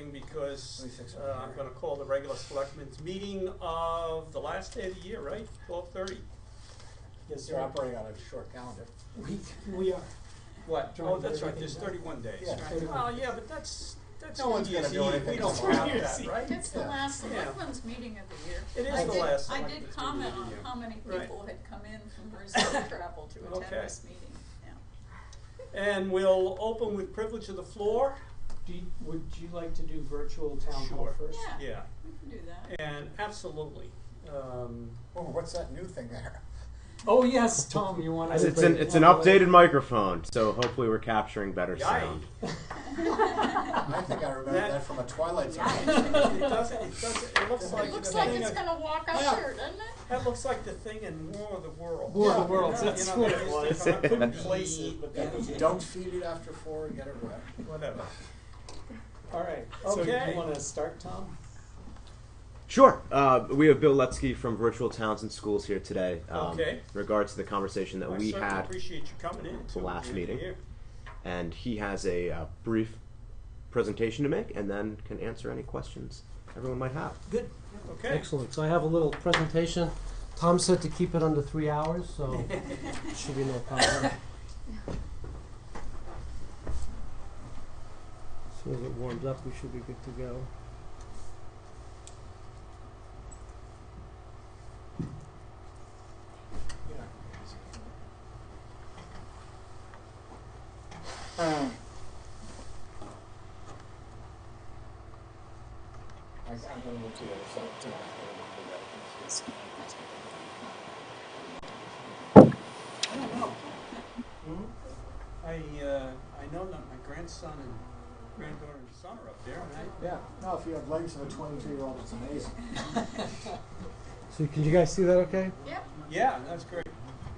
capturing because I'm going to call the regular selectmen's meeting of the last day of the year, right? 12:30. Yes, you're operating on a short calendar. We are. What? Oh, that's right. There's 31 days. Yeah, Right? 31. Well, yeah, but that's No one's New Year's gonna do Eve. anything We don't tomorrow. count that, right? It's the last Yeah. selectmen's meeting of the year. It is I the did- last I selectmen's did meeting comment of the on year. how many Right. people had come in from Brisbane travel to attend Okay. this meeting, yeah. And we'll open with privilege of the floor. Would you like to do virtual town hall Sure. first? Yeah, Yeah, we can do that. and absolutely. Oh, what's that new thing there? Oh yes, Tom, you want to? It's an updated microphone, so hopefully we're capturing better sound. I think I remember that from a Twilight Zone. It doesn't, it looks like It looks the like thing it's of- gonna walk up Yeah. here, doesn't it? That looks like the thing in War of the Worlds. War of the Yeah, Worlds, you know, that's you know, what they it used to was. come up with place it, but then it Don't feed it after 4 and get it wet. whatever. All right. So Okay. you want to start, Tom? Sure. We have Bill Letsky from Virtual Towns and Schools here today. Okay. In regards to the conversation that I we certainly had, appreciate you coming in the to last the end of the meeting. year. and he has a brief presentation to make, and then can answer any questions everyone might have. Good. Okay. Excellent. So I have a little presentation. Tom said to keep it under 3 hours, so it should be no problem. As soon as it warms up, we should be good to go. I'm going to move to the other side too. I don't know. I know that my grandson and granddaughter and son are up there, and Yeah, no, if you have legs of a 22-year-old, it's amazing. So can you guys see that okay? Yep. yeah, that's great.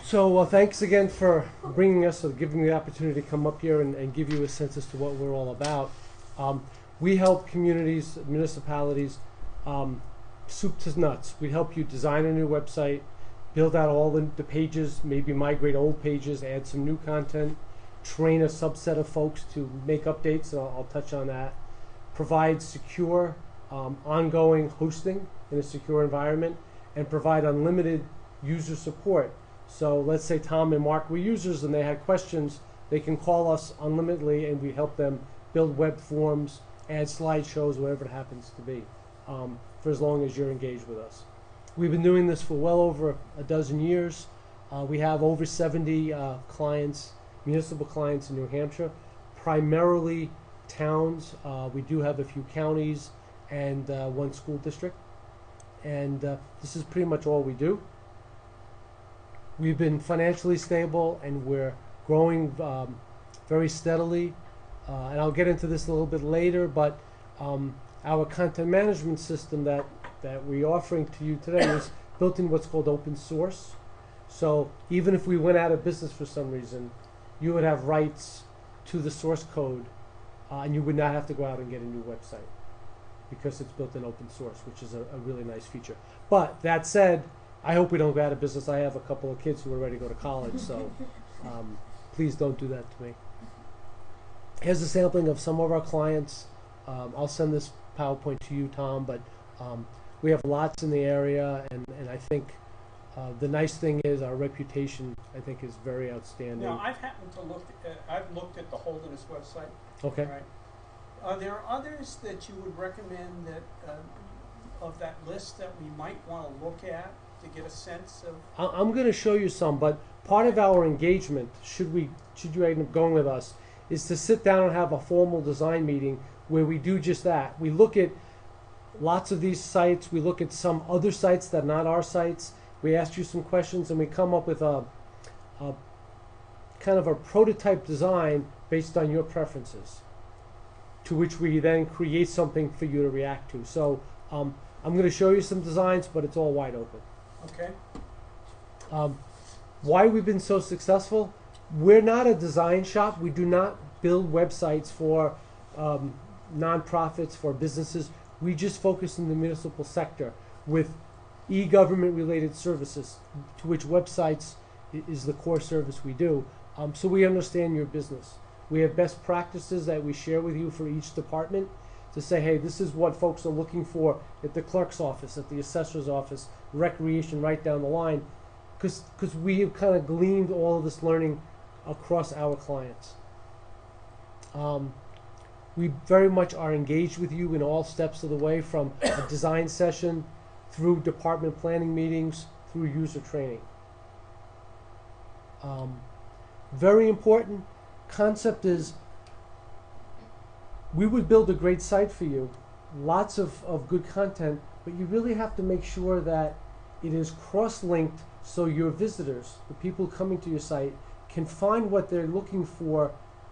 So thanks again for bringing us, or giving me the opportunity to come up here and give you a sense as to what we're all about. We help communities, municipalities, soup to nuts. We help you design a new website, build out all the pages, maybe migrate old pages, add some new content, train a subset of folks to make updates, and I'll touch on that. Provide secure, ongoing hosting in a secure environment, and provide unlimited user support. So let's say Tom and Mark were users and they had questions, they can call us unlimitedly and we help them build web forms, add slideshows, whatever it happens to be, for as long as you're engaged with us. We've been doing this for well over a dozen years. We have over 70 clients, municipal clients in New Hampshire, primarily towns. We do have a few counties and one school district. And this is pretty much all we do. We've been financially stable and we're growing very steadily. And I'll get into this a little bit later, but our content management system that we're offering to you today is built in what's called open source. So even if we went out of business for some reason, you would have rights to the source code and you would not have to go out and get a new website because it's built in open source, which is a really nice feature. But that said, I hope we don't go out of business. I have a couple of kids who are ready to go to college, so please don't do that to me. Here's a sampling of some of our clients. I'll send this PowerPoint to you, Tom, but we have lots in the area, and I think the nice thing is our reputation, I think, is very outstanding. Now, I've happened to look I've looked at the Holderness website. Okay. Right. Are there others that you would recommend that of that list that we might want to look at to get a sense of? I'm going to show you some, but part of our engagement, should you end up going with us, is to sit down and have a formal design meeting where we do just that. We look at lots of these sites, we look at some other sites that are not our sites, we ask you some questions, and we come up with a kind of a prototype design based on your preferences, to which we then create something for you to react to. So I'm going to show you some designs, but it's all wide open. Okay. Why we've been so successful? We're not a design shop. We do not build websites for nonprofits, for businesses. We just focus in the municipal sector with e-government related services, to which websites is the core service we do. So we understand your business. We have best practices that we share with you for each department. to say, hey, this is what folks are looking for at the clerk's office, at the assessor's office, recreation right down the line, because we have kind of gleaned all of this learning across our clients. We very much are engaged with you in all steps of the way, from a design session through department planning meetings, through user training. Very important concept is we would build a great site for you, lots of good content, but you really have to make sure that it is cross-linked so your visitors, the people coming to your site, can find what they're looking for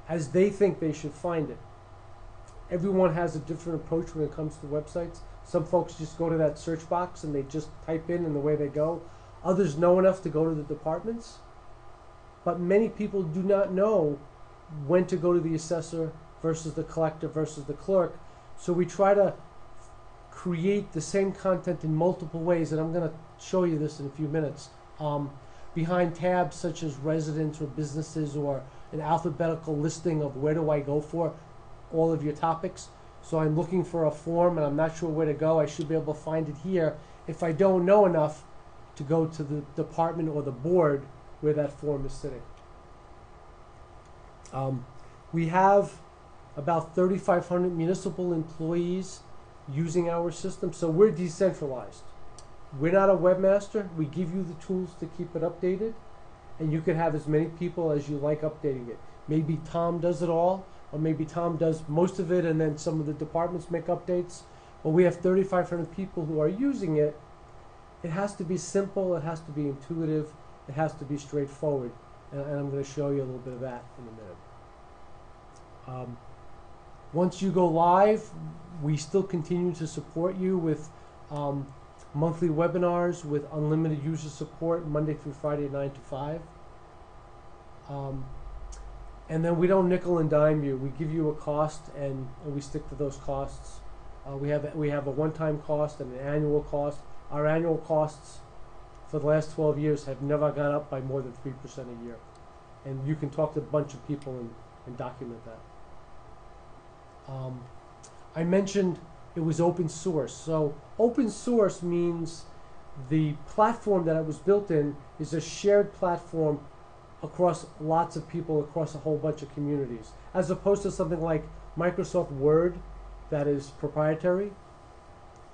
as they think they should find it. Everyone has a different approach when it comes to websites. Some folks just go to that search box and they just type in and away they go. Others know enough to go to the departments, but many people do not know when to go to the assessor versus the collector versus the clerk. So we try to create the same content in multiple ways, and I'm going to show you this in a few minutes. Behind tabs such as residents or businesses, or an alphabetical listing of where do I go for all of your topics. So I'm looking for a form and I'm not sure where to go. I should be able to find it here if I don't know enough to go to the department or the board where that form is sitting. We have about 3,500 municipal employees using our system, so we're decentralized. We're not a webmaster. We give you the tools to keep it updated, and you can have as many people as you like updating it. Maybe Tom does it all, or maybe Tom does most of it and then some of the departments make updates. But we have 3,500 people who are using it. It has to be simple, it has to be intuitive, it has to be straightforward. And I'm going to show you a little bit of that in a minute. Once you go live, we still continue to support you with monthly webinars with unlimited user support Monday through Friday 9 to 5. And then we don't nickel and dime you. We give you a cost and we stick to those costs. We have a one-time cost and an annual cost. Our annual costs for the last 12 years have never gone up by more than 3% a year. And you can talk to a bunch of people and document that. I mentioned it was open source. So open source means the platform that it was built in is a shared platform across lots of people, across a whole bunch of communities, as opposed to something like Microsoft Word that is proprietary.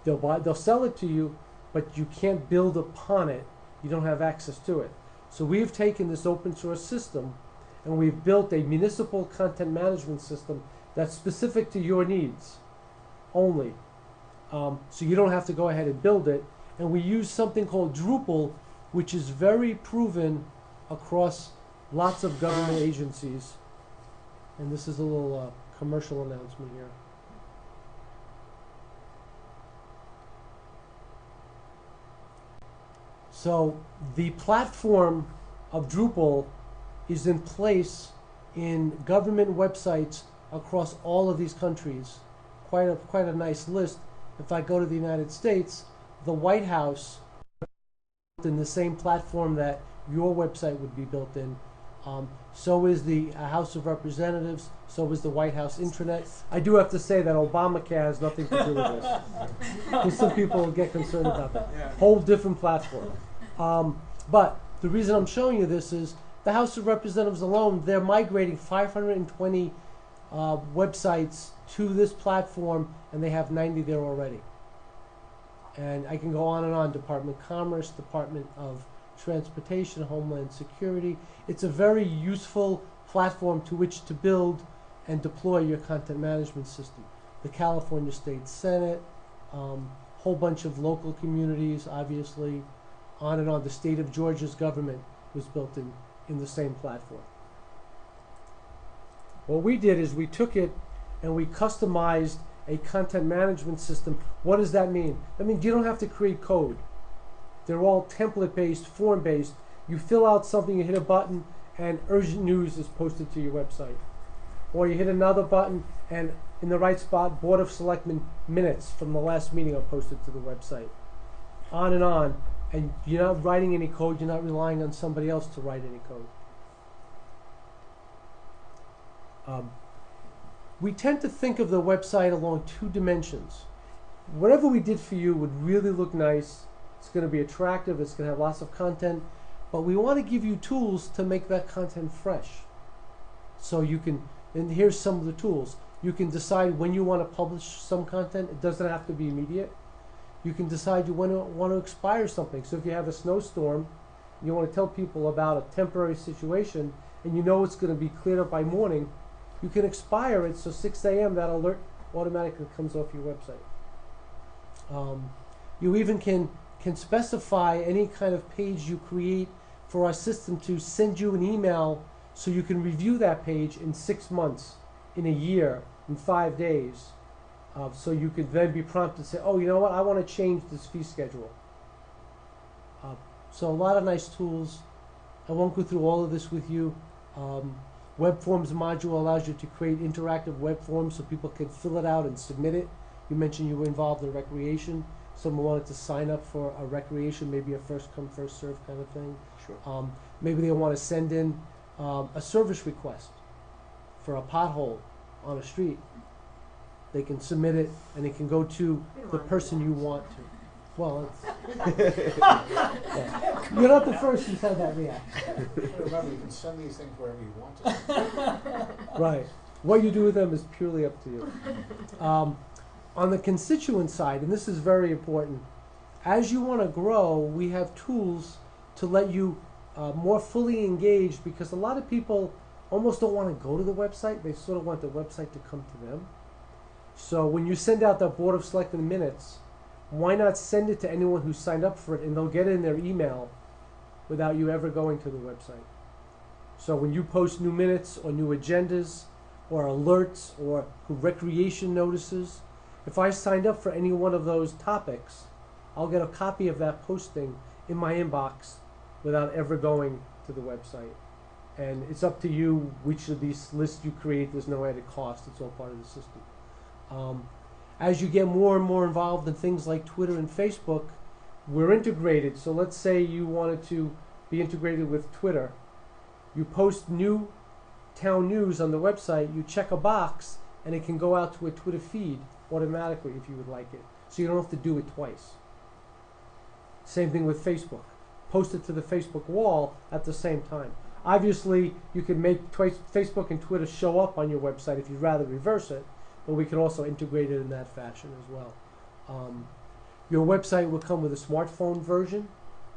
They'll sell it to you, but you can't build upon it. You don't have access to it. So we've taken this open source system and we've built a municipal content management system that's specific to your needs only. So you don't have to go ahead and build it. And we use something called Drupal, which is very proven across lots of government agencies. And this is a little commercial announcement here. So the platform of Drupal is in place in government websites across all of these countries. Quite a nice list. If I go to the United States, the White House in the same platform that your website would be built in. So is the House of Representatives, so is the White House intranet. I do have to say that Obamacare has nothing to do with this. Because some people will get concerned about that. Yeah. Whole different platform. But the reason I'm showing you this is the House of Representatives alone, they're migrating 520 websites to this platform, and they have 90 there already. And I can go on and on. Department of Commerce, Department of Transportation, Homeland Security. It's a very useful platform to which to build and deploy your content management system. The California State Senate, whole bunch of local communities, obviously, on and on. The state of Georgia's government was built in the same platform. What we did is we took it and we customized a content management system. What does that mean? That means you don't have to create code. They're all template-based, form-based. You fill out something, you hit a button, and urgent news is posted to your website. Or you hit another button, and in the right spot, Board of Selectmen minutes from the last meeting are posted to the website. On and on. And you're not writing any code, you're not relying on somebody else to write any code. we tend to think of the website along two dimensions. Whatever we did for you would really look nice. It's going to be attractive. It's going to have lots of content. But we want to give you tools to make that content fresh. So you can, and here's some of the tools. You can decide when you want to publish some content. It doesn't have to be immediate. You can decide you want to expire something. So if you have a snowstorm, you want to tell people about a temporary situation, and you know it's going to be cleared up by morning, you can expire it, so 6 a.m. that alert automatically comes off your website. You even can specify any kind of page you create for our system to send you an email so you can review that page in 6 months, in a year, in 5 days. So you could then be prompted to say, oh, you know what, I want to change this fee schedule. So a lot of nice tools. I won't go through all of this with you. Web Forms module allows you to create interactive web forms so people can fill it out and submit it. You mentioned you were involved in recreation. Someone wanted to sign up for a recreation, maybe a first come, first serve kind of thing. Sure. Maybe they want to send in a service request for a pothole on a street. They can submit it, and it can go to the person you want to. Well, yeah. You're not the first who's had that reaction. Remember, you can send these things wherever you want to. Right. What you do with them is purely up to you. On the constituent side, and this is very important, as you want to grow, we have tools to let you more fully engage, because a lot of people almost don't want to go to the website. They sort of want the website to come to them. So when you send out the Board of Selectmen minutes, why not send it to anyone who signed up for it, and they'll get it in their email without you ever going to the website. So when you post new minutes or new agendas or alerts or recreation notices, if I signed up for any one of those topics, I'll get a copy of that posting in my inbox without ever going to the website. And it's up to you which of these lists you create. There's no added cost. It's all part of the system. As you get more and more involved in things like Twitter and Facebook, we're integrated. So let's say you wanted to be integrated with Twitter. You post new town news on the website, you check a box, and it can go out to a Twitter feed automatically if you would like it. So you don't have to do it twice. Same thing with Facebook. Post it to the Facebook wall at the same time. Obviously, you can make Facebook and Twitter show up on your website if you'd rather reverse it, but we can also integrate it in that fashion as well. Your website will come with a smartphone version,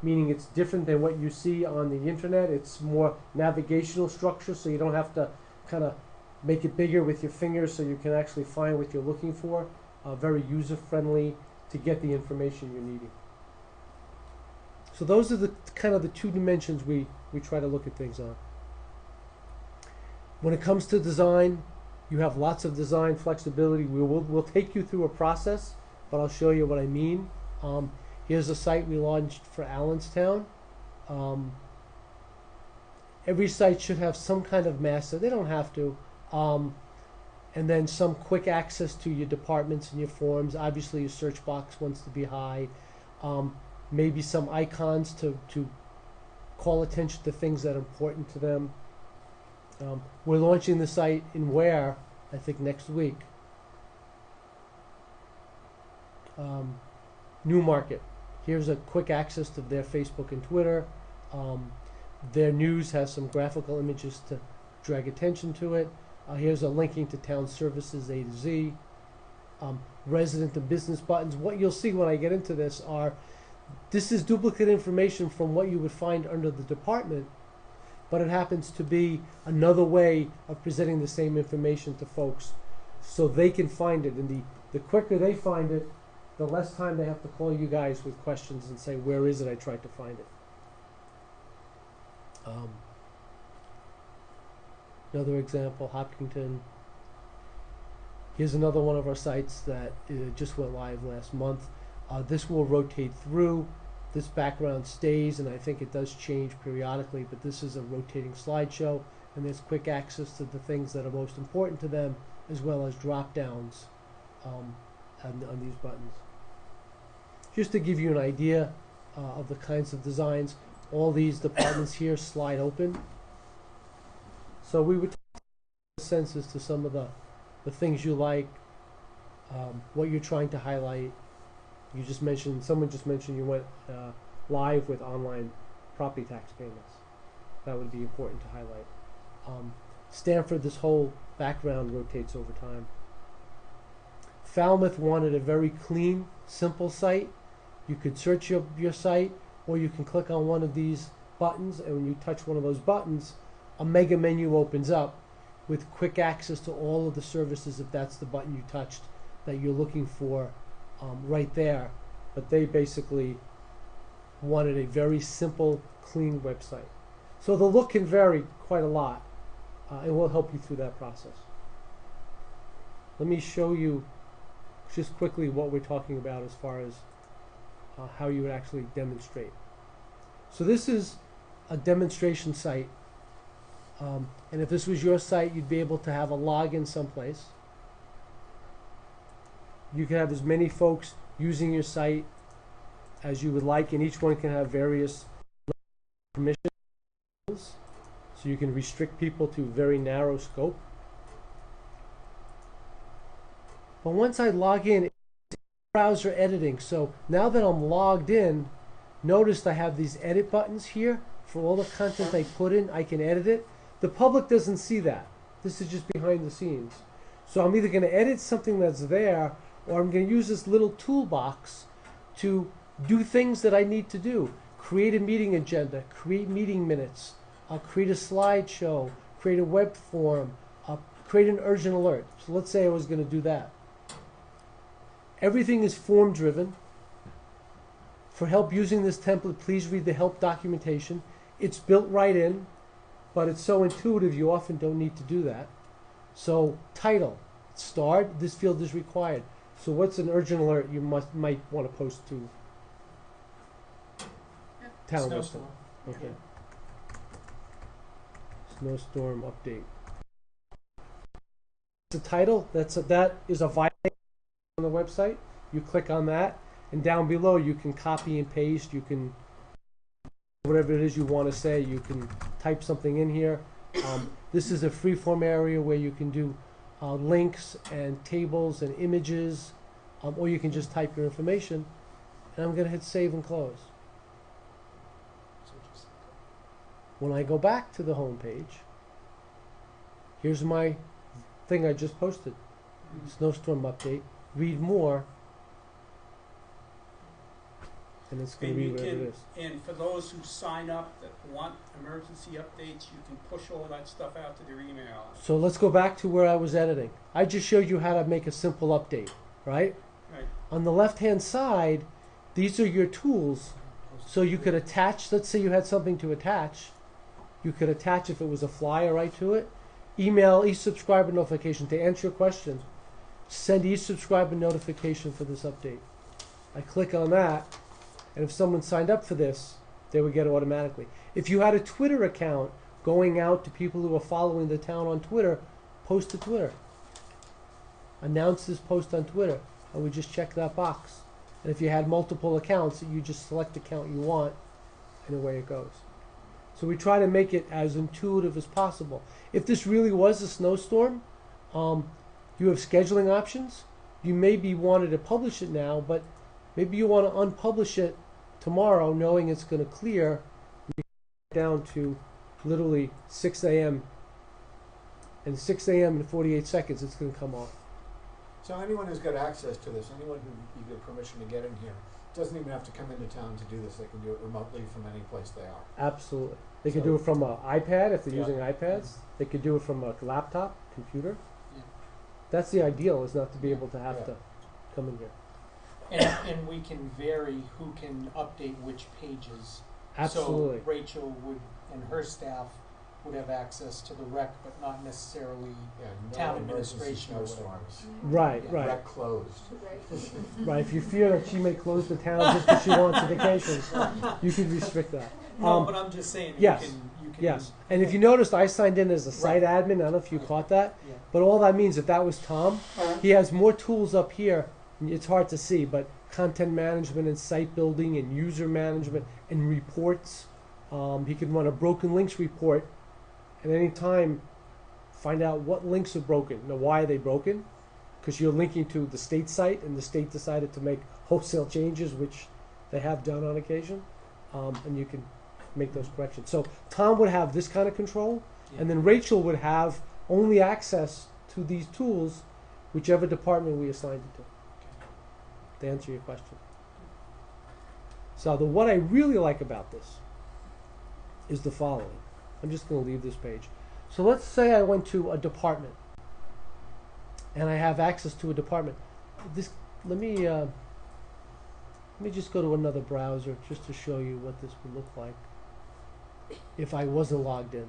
meaning it's different than what you see on the internet. It's more navigational structure, so you don't have to kind of make it bigger with your fingers, so you can actually find what you're looking for. Very user-friendly to get the information you're needing. So those are the kind of the two dimensions we try to look at things on. When it comes to design, you have lots of design flexibility. We'll take you through a process, but I'll show you what I mean. Here's a site we launched for Allenstown. Every site should have some kind of master. They don't have to. And then some quick access to your departments and your forms. Obviously, your search box wants to be high. Maybe some icons to call attention to things that are important to them. We're launching the site in Ware, I think, next week. Newmarket. Here's a quick access to their Facebook and Twitter. Their news has some graphical images to drag attention to it. Here's a linking to town services A to Z. Resident and business buttons. What you'll see when I get into this this is duplicate information from what you would find under the department, but it happens to be another way of presenting the same information to folks so they can find it. And the quicker they find it, the less time they have to call you guys with questions and say, where is it? I tried to find it. Another example, Hopkinton. Here's another one of our sites that just went live last month. This will rotate through. This background stays, and I think it does change periodically, but this is a rotating slideshow, and there's quick access to the things that are most important to them, as well as drop-downs on these buttons. Just to give you an idea of the kinds of designs, all these departments here slide open. So we would take a sense as to some of the the things you like, what you're trying to highlight. Someone just mentioned you went live with online property tax payments. That would be important to highlight. Stanford, this whole background rotates over time. Falmouth wanted a very clean, simple site. You could search your site, or you can click on one of these buttons, and when you touch one of those buttons, a mega menu opens up with quick access to all of the services, if that's the button you touched that you're looking for, right there. But they basically wanted a very simple, clean website. So the look can vary quite a lot, and we'll help you through that process. Let me show you just quickly what we're talking about as far as how you would actually demonstrate. So this is a demonstration site, and if this was your site, you'd be able to have a login someplace. You can have as many folks using your site as you would like, and each one can have various permissions, so you can restrict people to very narrow scope. But once I log in, it's browser editing. So now that I'm logged in, notice I have these edit buttons here. For all the content I put in, I can edit it. The public doesn't see that. This is just behind the scenes. So I'm either going to edit something that's there, or I'm going to use this little toolbox to do things that I need to do. Create a meeting agenda, create meeting minutes, create a slideshow, create a web form, create an urgent alert. So let's say I was going to do that. Everything is form driven. For help using this template, please read the help documentation. It's built right in, but it's so intuitive you often don't need to do that. So title, starred, this field is required. So what's an urgent alert you might want to post to town website? Snowstorm. Okay. Snowstorm update. The title, that is a vital on the website. You click on that, and down below you can copy and paste. You can, whatever it is you want to say, you can type something in here. This is a free-form area where you can do links and tables and images, or you can just type your information. And I'm going to hit save and close. When I go back to the home page, here's my thing I just posted. Snowstorm update. Read more. And it's going to be whatever it is. And for those who sign up that want emergency updates, you can push all that stuff out to their email. So let's go back to where I was editing. I just showed you how to make a simple update, right? Right. On the left-hand side, these are your tools. So you could attach, let's say you had something to attach. You could attach, if it was a flyer, right to it. Email each subscriber notification. To answer your question, send each subscriber notification for this update. I click on that, and if someone signed up for this, they would get it automatically. If you had a Twitter account going out to people who are following the town on Twitter, post to Twitter. Announce this post on Twitter, and we just check that box. And if you had multiple accounts, you just select the account you want, and away it goes. So we try to make it as intuitive as possible. If this really was a snowstorm, you have scheduling options. You maybe wanted to publish it now, but maybe you want to unpublish it tomorrow knowing it's going to clear. You down to literally 6 a.m. And 6 a.m. in 48 seconds, it's going to come off. So anyone who's got access to this, anyone who you get permission to get in here, doesn't even have to come into town to do this. They can do it remotely from any place they are. Absolutely. They could do it from an iPad if they're Yeah. using iPads. They could do it from a laptop, computer. Yeah. That's the ideal, is not to be able to have Yeah. to come in here. And we can vary who can update which pages. Absolutely. So Rachel would, and her staff would have access to the rec, but not necessarily Yeah, no town emergency administration or whatever. snowstorms. Right, Yeah. right. Rec closed. Right, if you fear that she may close the town just because she wants a vacation, you could restrict that. No, but I'm just saying, yes, you can. Yes, and if you noticed, I signed in as a site admin. I don't know if you caught that, Yeah. but all that means, if that was Tom, he has more tools up here. It's hard to see, but content management and site building and user management and reports. He can run a broken links report at any time find out what links are broken. Now, why are they broken? Because you're linking to the state site, and the state decided to make wholesale changes, which they have done on occasion, and you can make those corrections. So Tom would have this kind of control, and then Rachel would have only access to these tools, whichever department we assigned it to answer your question. So what I really like about this is the following. I'm just going to leave this page. So let's say I went to a department, and I have access to a department. Let me just go to another browser just to show you what this would look like if I wasn't logged in.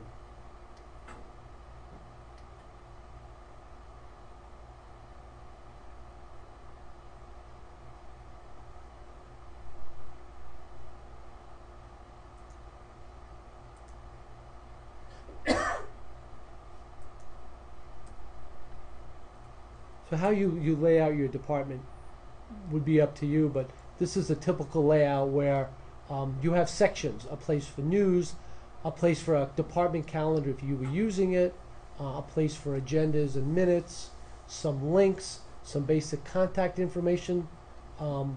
So how you lay out your department would be up to you, but this is a typical layout where you have sections, a place for news, a place for a department calendar if you were using it, a place for agendas and minutes, some links, some basic contact information. So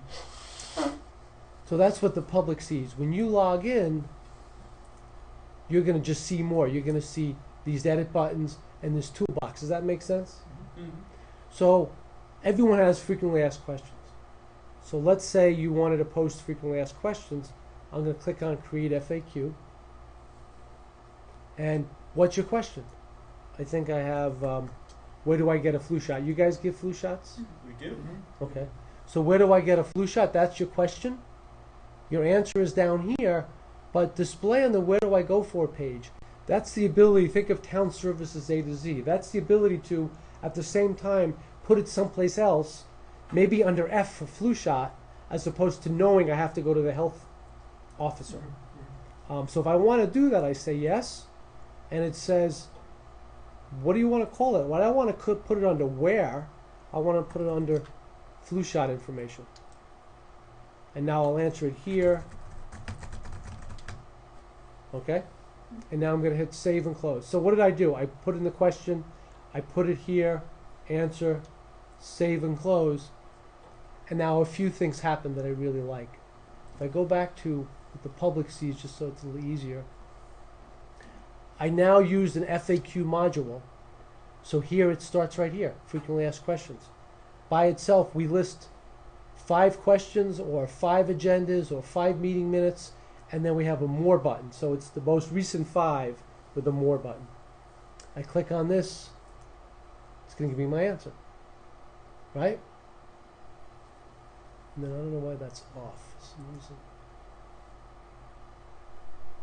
that's what the public sees. When you log in, you're going to just see more. You're going to see these edit buttons and this toolbox. Does that make sense? Mhm. So everyone has frequently asked questions. So let's say you wanted to post frequently asked questions. I'm going to click on Create FAQ. And what's your question? I think I have, where do I get a flu shot? You guys give flu shots? We do. Okay. So where do I get a flu shot? That's your question. Your answer is down here, but display on the where do I go for page. That's the ability, think of town services A to Z. That's the ability to, at the same time, put it someplace else, maybe under F for flu shot, as opposed to knowing I have to go to the health officer. So if I want to do that, I say yes, and it says, what do you want to call it? Well, I want to put it under where. I want to put it under flu shot information. And now I'll answer it here. Okay? And now I'm going to hit save and close. So what did I do? I put in the question, I put it here, answer, save and close. And now a few things happen that I really like. If I go back to what the public sees, just so it's a little easier, I now used an FAQ module. So here it starts right here, frequently asked questions. By itself, we list 5 questions or 5 agendas or 5 meeting minutes, and then we have a more button. So it's the most recent 5 with a more button. I click on this, it's going to give me my answer, right? And then I don't know why that's off for some reason.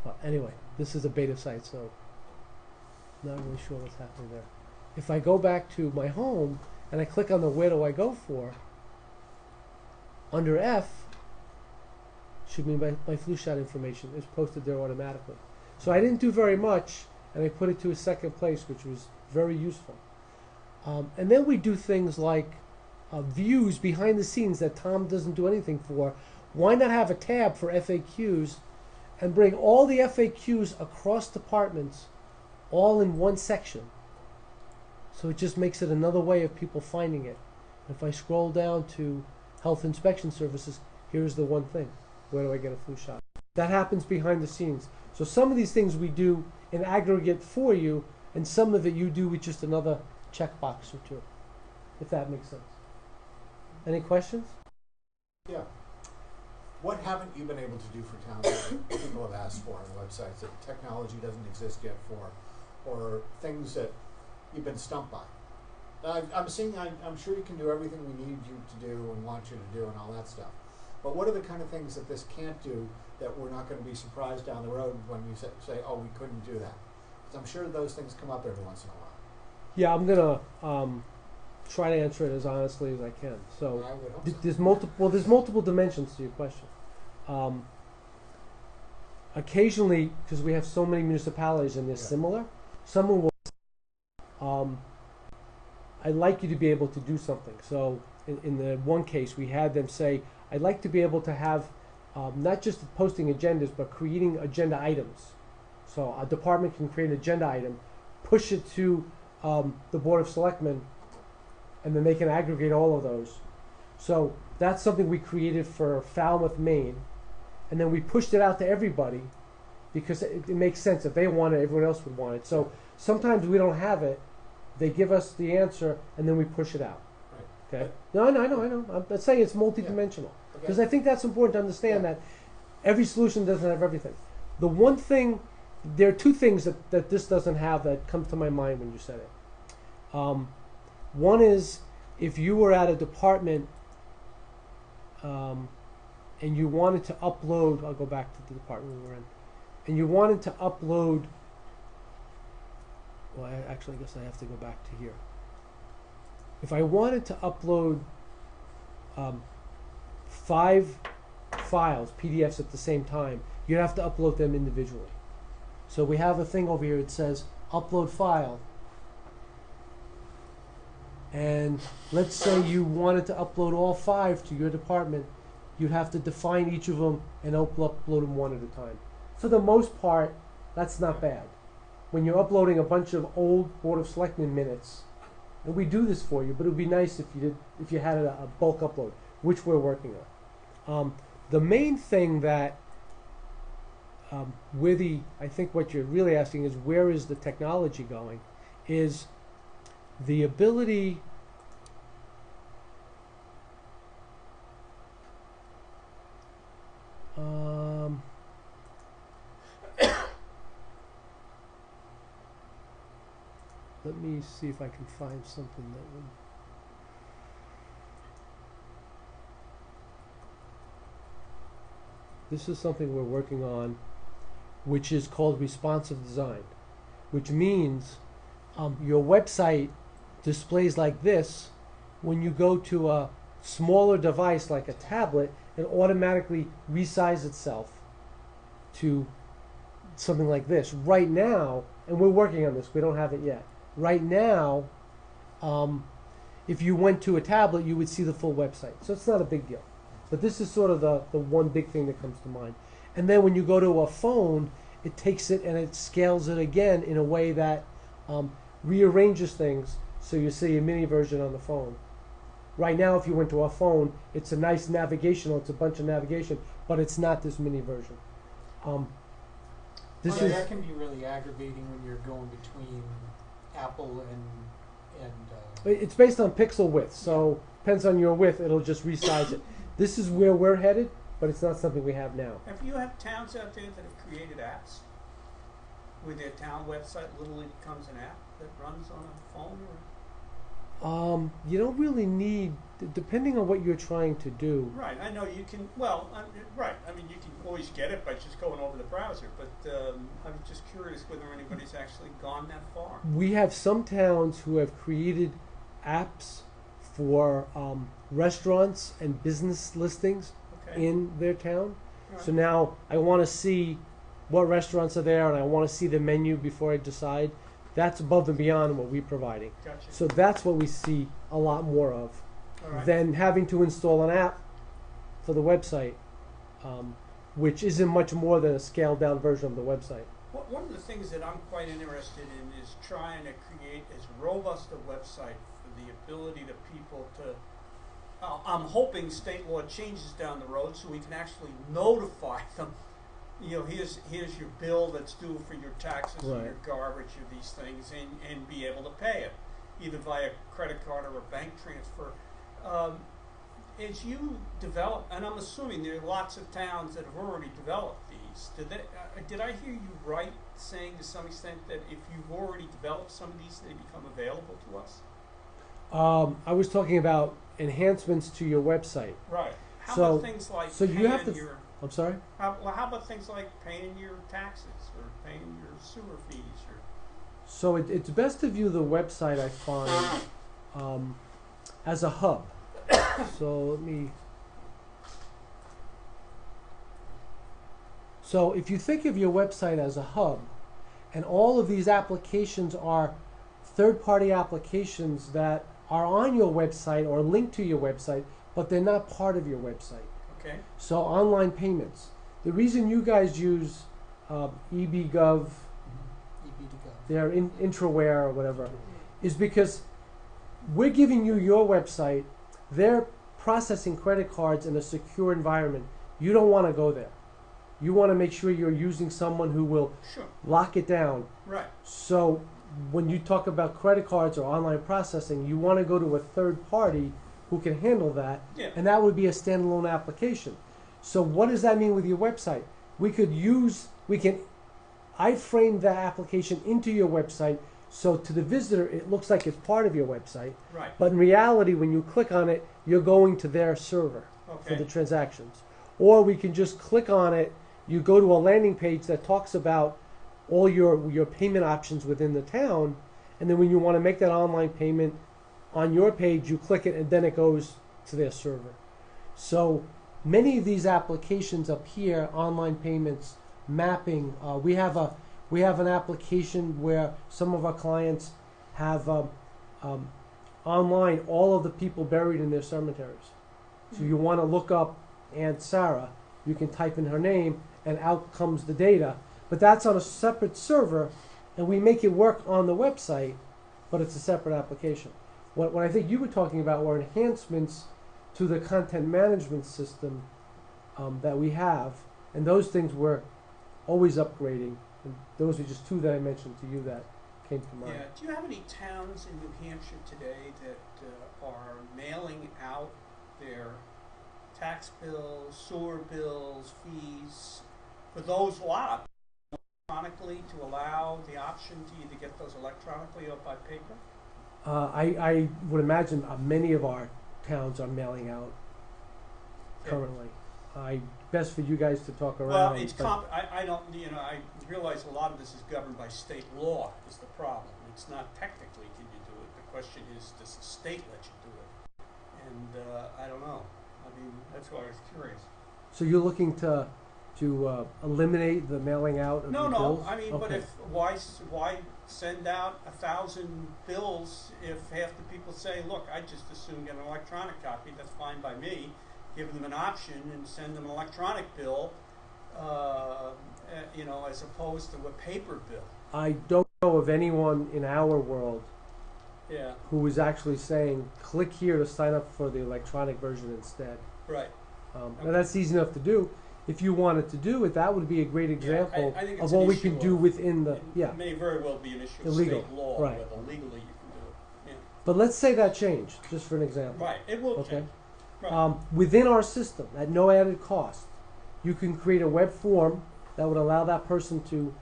Well, anyway, this is a beta site, so not really sure what's happening there. If I go back to my home and I click on the where do I go for, under F should mean my flu shot information is posted there automatically. So I didn't do very much, and I put it to a second place, which was very useful. And then we do things like views behind the scenes that Tom doesn't do anything for. Why not have a tab for FAQs and bring all the FAQs across departments all in one section? So it just makes it another way of people finding it. If I scroll down to Health Inspection Services, here's the one thing. Where do I get a flu shot? That happens behind the scenes. So some of these things we do in aggregate for you, and some of it you do with just another checkbox or two, if that makes sense. Any questions? Yeah. What haven't you been able to do for towns that people have asked for on websites that technology doesn't exist yet for, or things that you've been stumped by? I'm sure you can do everything we need you to do and want you to do and all that stuff. But what are the kind of things that this can't do that we're not going to be surprised down the road when you say, oh, we couldn't do that? Because I'm sure those things come up every once in a while. Yeah, I'm gonna try to answer it as honestly as I can. So I would hope so. there's multiple dimensions to your question. Occasionally, because we have so many municipalities and they're similar, someone will. I'd like you to be able to do something. So in the one case, we had them say, I'd like to be able to have not just posting agendas, but creating agenda items. So a department can create an agenda item, push it to the Board of Selectmen, and then they can aggregate all of those. So that's something we created for Falmouth, Maine, and then we pushed it out to everybody because it makes sense. If they want it, everyone else would want it. So sometimes we don't have it. They give us the answer, and then we push it out. Right. Okay? No, I know. I'm not saying it's multidimensional. Because I think that's important to understand that every solution doesn't have everything. The one thing, there are two things that this doesn't have that come to my mind when you said it. One is if you were at a department and you wanted to upload, I'll go back to the department we were in, and you wanted to upload, well, I guess I have to go back to here. If I wanted to upload 5 files, PDFs at the same time, you'd have to upload them individually. So we have a thing over here that says upload file. And let's say you wanted to upload all 5 to your department, you'd have to define each of them and upload them one at a time. For the most part, that's not bad. When you're uploading a bunch of old Board of Selectmen minutes, and we do this for you, but it would be nice if you had a bulk upload, which we're working on. The main thing that I think what you're really asking is where is the technology going, is the ability let me see if I can find something that would. This is something we're working on, which is called responsive design, which means your website displays like this. When you go to a smaller device like a tablet, it automatically resizes itself to something like this. Right now, and we're working on this, we don't have it yet. Right now, if you went to a tablet, you would see the full website. So it's not a big deal. But this is sort of the one big thing that comes to mind. And then when you go to a phone, it takes it and it scales it again in a way that rearranges things so you see a mini version on the phone. Right now, if you went to a phone, it's a nice navigational, it's a bunch of navigation, but it's not this mini version. That can be really aggravating when you're going between Apple and It's based on pixel width, so depends on your width, it'll just resize it. This is where we're headed, but it's not something we have now. Have you had towns out there that have created apps where their town website literally becomes an app that runs on a phone? You don't really need, depending on what you're trying to do. Right, I know you can, right, I mean, you can always get it by just going over the browser, but I'm just curious whether anybody's actually gone that far. We have some towns who have created apps for restaurants and business listings in their town. Right. So now I want to see what restaurants are there and I want to see the menu before I decide. That's above and beyond what we're providing. Gotcha. So that's what we see a lot more of than having to install an app for the website, which isn't much more than a scaled down version of the website. One of the things that I'm quite interested in is trying to create as robust a website for the ability to people to, I'm hoping state law changes down the road so we can actually notify them. You know, here's your bill that's due for your taxes or your garbage or these things, and be able to pay it, either via credit card or a bank transfer. As you develop, and I'm assuming there are lots of towns that have already developed these. Did I hear you right saying to some extent that if you've already developed some of these, they become available to us? I was talking about enhancements to your website. Right. How about things like your... I'm sorry? How about things like paying your taxes or paying your sewer fees? So it's best to view the website, I find, as a hub. So if you think of your website as a hub, and all of these applications are third-party applications that are on your website or linked to your website, but they're not part of your website. Okay. So online payments. The reason you guys use EBGov, their Intraware or whatever, is because we're giving you your website. They're processing credit cards in a secure environment. You don't want to go there. You want to make sure you're using someone who will Sure, lock it down. right, So when you talk about credit cards or online processing, you want to go to a third party who can handle that, yeah, and that would be a standalone application. So what does that mean with your website? I framed that application into your website, so to the visitor it looks like it's part of your website, right, but in reality when you click on it, you're going to their server for the okay, transactions. Or we can just click on it, you go to a landing page that talks about all your payment options within the town, and then when you want to make that online payment on your page, you click it and then it goes to their server. So many of these applications up here, online payments, mapping, we have an application where some of our clients have online all of the people buried in their cemeteries. So you want to look up Aunt Sarah, you can type in her name and out comes the data. But that's on a separate server, and we make it work on the website, but it's a separate application. What I think you were talking about were enhancements to the content management system that we have, and those things we're always upgrading. And those are just two that I mentioned to you that came to mind. yeah. Do you have any towns in New Hampshire today that are mailing out their tax bills, sewer bills, fees for those lots electronically to allow the option to either get those electronically or by paper? I would imagine many of our towns are mailing out currently. Best for you guys to talk around. Well, it's but- I don't, I realize a lot of this is governed by state law is the problem. It's not technically can you do it. The question is, does the state let you do it? And I don't know. I mean, that's why I was curious. So you're looking to eliminate the mailing out of No, the no, bills? I mean, but Okay. if, why send out 1,000 bills if half the people say, look, I just as soon get an electronic copy, that's fine by me. Give them an option and send them an electronic bill, as opposed to a paper bill. I don't know of anyone in our world Yeah, who is actually saying, click here to sign up for the electronic version instead. right. Now that's easy enough to do. If you wanted to do it, that would be a great example I think of it's what an we issue can do of- whethin the, It may very well be an issue of Illegal, state law, right. whether legally you can do it. Yeah. But let's say that changed, just for an example. Right, it will Okay. change. Right. Within our system, at no added cost, you can create a web form that would allow that person to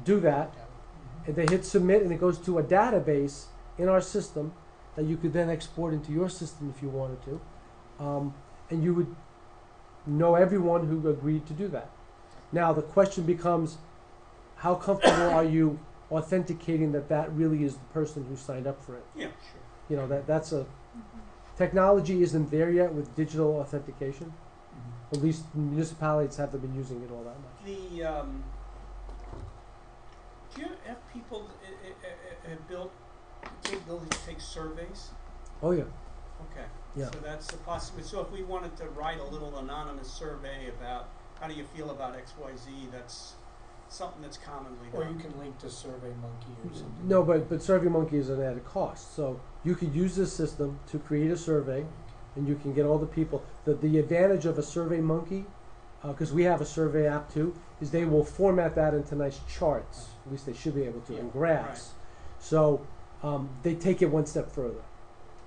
do that. And they hit submit, and it goes to a database in our system that you could then export into your system if you wanted to. And you would know everyone who agreed to do that. Now the question becomes, how comfortable are you authenticating that that really is the person who signed up for it? Yeah, sure. You know, that's a technology isn't there yet with digital authentication. At least municipalities haven't been using it all that much. Do you have people have built the capability to take surveys? Oh yeah, Okay. Yeah. So that's a possibility. So if we wanted to write a little anonymous survey about how do you feel about XYZ, that's something that's commonly Or done. you can link to SurveyMonkey or something. no, but SurveyMonkey is an added cost. So you could use this system to create a survey, and you can get all the people. The advantage of a SurveyMonkey, because we have a survey app too, is they will format that into nice charts. At least they should be able to, Yeah. and graphs. So they take it one step further.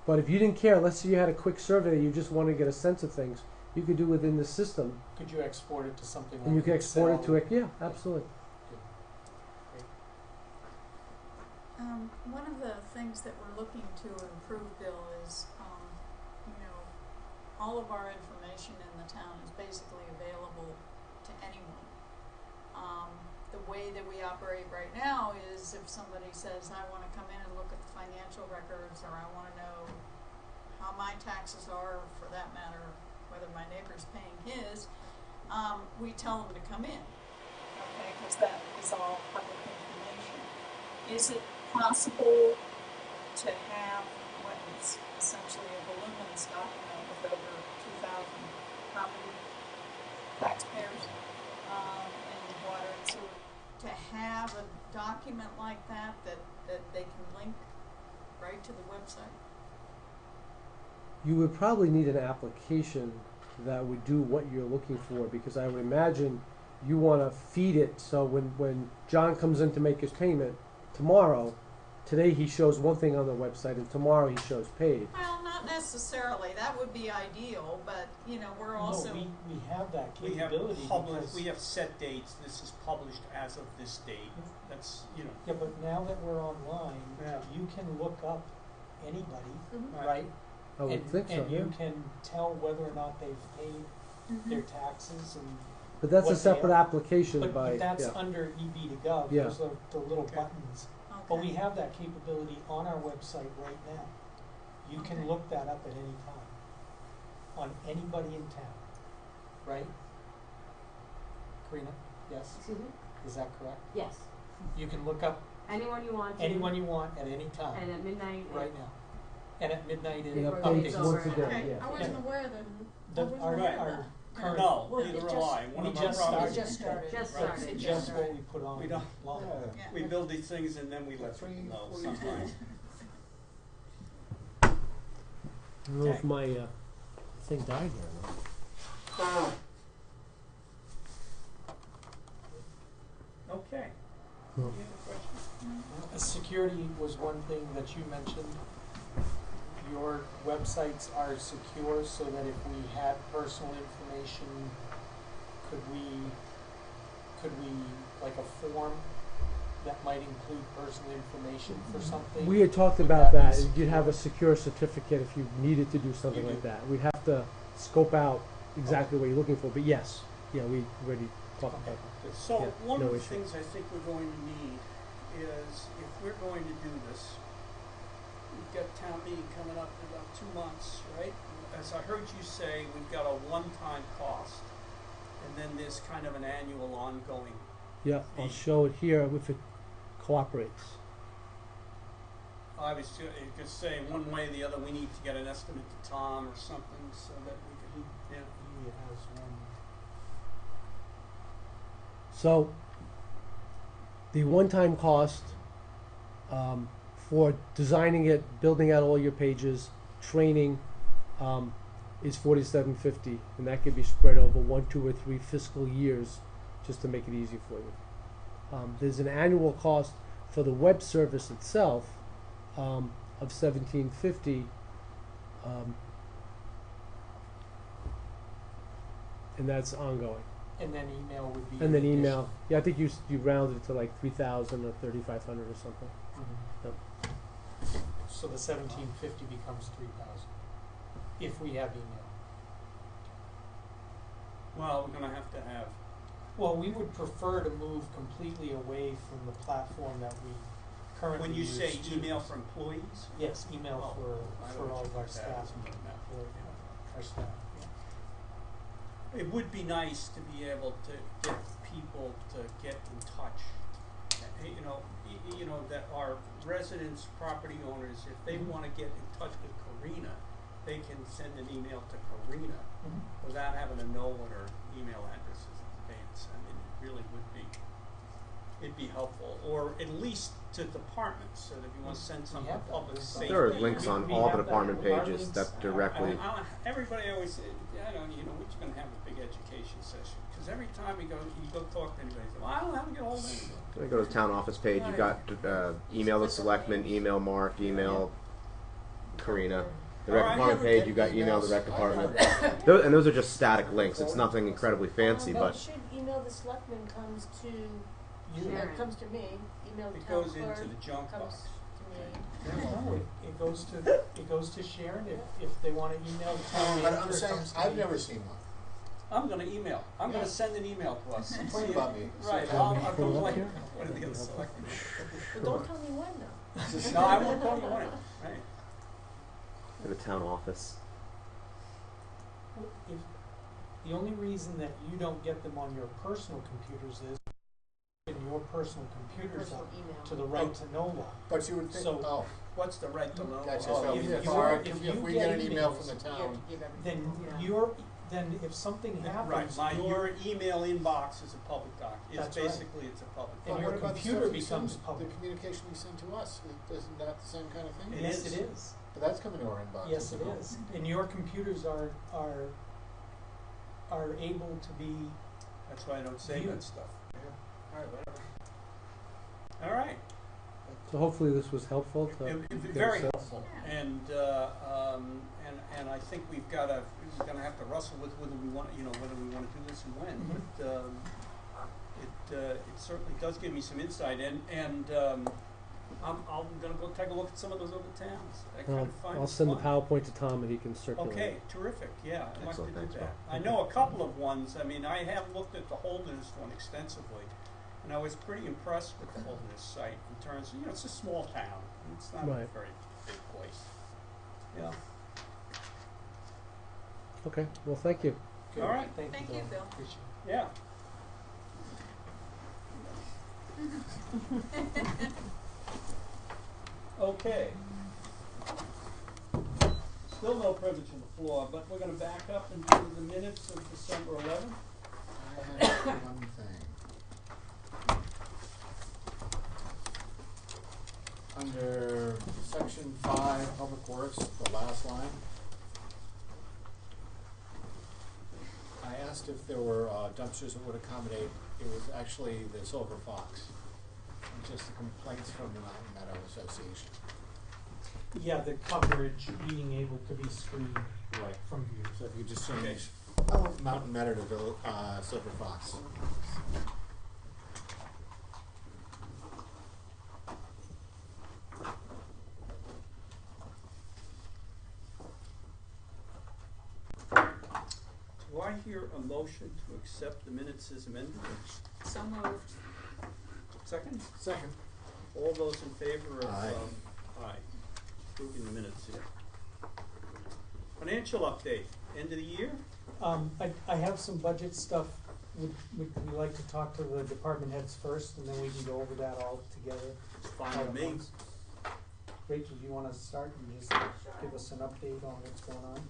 But if you didn't care, let's say you had a quick survey that you just want to get a sense of things, you could do within the system, Could you export it to something like and you can export it to Excel? it. Yeah, absolutely. One of the things that we're looking to improve, Bill, is, all of our information in the town is basically available to anyone. The way that we operate right now is if somebody says, I wanna come in and look at the financial records, or I wanna know how my taxes are, for that matter, whether my neighbor's paying his, we tell them to come in, okay, cause that is all public information. Is it possible to have what is essentially a voluminous document with over 2,000 property taxpayers in water and sewer, to have a document like that they can link right to the website. You would probably need an application that would do what you're looking for, because I would imagine you want to feed it so when John comes in to make his payment tomorrow, today he shows one thing on the website and tomorrow he shows paid. Well, not necessarily, that would be ideal, but, you know, we're also. No, we have that We have capability because. we have set dates, this is published as of this date, that's, you know. Yeah, but now that we're online, Yeah. you can look up anybody, Mhm. right? I would think so, And yeah. you can tell whether or not they've paid their Mhm. taxes and, But that's a what they separate are. application but by, that's yeah. under EB to gov, Yeah. those are the little Okay. buttons. But we Okay. have that capability on our website right now. You can Okay. look that up at any time, on anybody in town, right? Karina, yes, Excuse me? is that correct? Yes. You can look up Anyone you want to. anyone you want at any And time, at midnight. right now. And at midnight it It Before updates it's updates. over. once a day, Okay, yeah. I wasn't aware that, The- I wasn't our- aware of our that. current- No, Well, neither it will just- I. One we of our just problems. started. Just started. It's Yeah. just what we put on We don't- line. Yeah. We build these things and then we let Three, people know 4 sometimes. I don't know if Okay. my thing died there or not. Okay. Hmm. Any other questions? Security was one thing that you mentioned. Your websites are secure so that if we had personal information, could we, like a form that might include personal information for something? We had talked Would about that that. be You'd have a secure? secure certificate if you needed to do something You like do. that. We'd have to scope out exactly what you're looking for, but yes, yeah, we already talked Okay, about that. good. So, Yeah, one no of the issue. things I think we're going to need is, if we're going to do this, we've got town meeting coming up in about 2 months, right? As I heard you say, we've got a one-time cost, and then there's kind of an annual ongoing. Yeah, I'll show it here if it cooperates. I was just saying, one way or the other, we need to get an estimate to Tom or something so that we can, yeah. He has one. So, the one-time cost for designing it, building out all your pages, training, is $47.50, and that could be spread over 1, 2, or 3 fiscal years, just to make it easy for you. There's an annual cost for the web service itself of $17.50, and that's ongoing. And then email would be. And then in addition. email, yeah, I think you rounded it to like 3,000 or 3,500 or something. Mhm. Yep. So the 1750 becomes 3,000, if we have email. Well, we're gonna have to have, Well, we would prefer to move completely away from the platform that we currently when you use. say to- email for employees? Yes, email Oh, I for don't all of our think staff, that is for our staff, yeah. It would be nice to be able to get people to get in touch. You know, you know, that our residents, property owners, if they Mhm. wanna get in touch with Karina, they can send an email to Karina Mhm. without having to know what her email address is in advance. I mean, it really would be, it'd be helpful, or at least to departments, so that if you wanna send We something have to that. public There's safety. There are links on We all the have that. department Our pages links- that directly. Everybody always says, I don't, you know, we're just gonna have a big education session, cause every time you go talk to anybody, they say, well, I don't know how to get hold of anybody. When you go to the town office page, you got email the selectmen, email Mark, email Karina. The rec Alright, department yeah, page, get you got email the emails. rec department. And those are just static links. It's nothing incredibly fancy, No, but should email the selectman comes to, You- Sharon. comes to me, email the It town goes clerk, into the junk comes box. to me. No, it goes to Sharon, if they wanna email the town But manager, I'm it saying, comes to I've me. never seen one. I'm gonna email, I'm gonna Yeah. send an email to us. and Complain see about if- me. Right, So- I'll Put it up complain, here? what are the other selectmen? But don't tell me when though. No, I won't tell you when, right. in the town office. If, the only reason that you don't get them on your personal computers is in your personal computers Personal up email. to the right to know law. But you would think, So- oh, What's the right to know? gotcha, Oh, so you- if if you- our, if if you we get get an email emails, from the You have town, to give everything. Then Yeah. then if something Right, happens, your email inbox is a public doc, it's That's right. basically, it's a public And doc. your What about the computer stuff you becomes send- public. The communication you send to us, isn't that the same kind of thing? It yes, is. it is. But that's coming to our inbox. Yes, it is. And your computers are able to be, That's why I don't say You- that stuff. Yeah. Alright, whatever. Alright, So hopefully this was helpful to very get a sense. helpful, and I think we're gonna have to wrestle with whether we want, whether we wanna do this and when, Mhm. but, it certainly does give me some insight, and, I'm gonna go take a look at some of those other towns, I kind of find I'll it send the fun. PowerPoint to Tom and he can circulate. Okay, terrific, yeah, I'd like to Excellent, do thanks, that. Bob. I know a couple of ones, I mean, I have looked at the Holders one extensively, and I was pretty impressed with the Holders site in terms of, it's a small town, it's not a Right. very big place. Yeah, Okay, well, thank you. good. All right. Thank you, Bill. Appreciate it. yeah. Okay. Still no privilege on the floor, but we're gonna back up and do the minutes of December 11th. I have one thing. Under section 5, Public Works, the last line, I asked if there were dumpsters that would accommodate, it was actually the Silver Fox, and just the complaints from the Mountain Meadow Association. Yeah, the coverage being able to be screened Right. from view. So if you just change Mountain Meadow to Silver Fox. Do I hear a motion to accept the minutes as amended? So moved. Second? Second. All those in favor of, Aye. Aye, approving the minutes here. Financial update, end of the year? I have some budget stuff. Would we like to talk to the department heads first, and then we can go over that all together? It's fine all with at me. once? Rachel, do you wanna start and just give us an update on what's going on?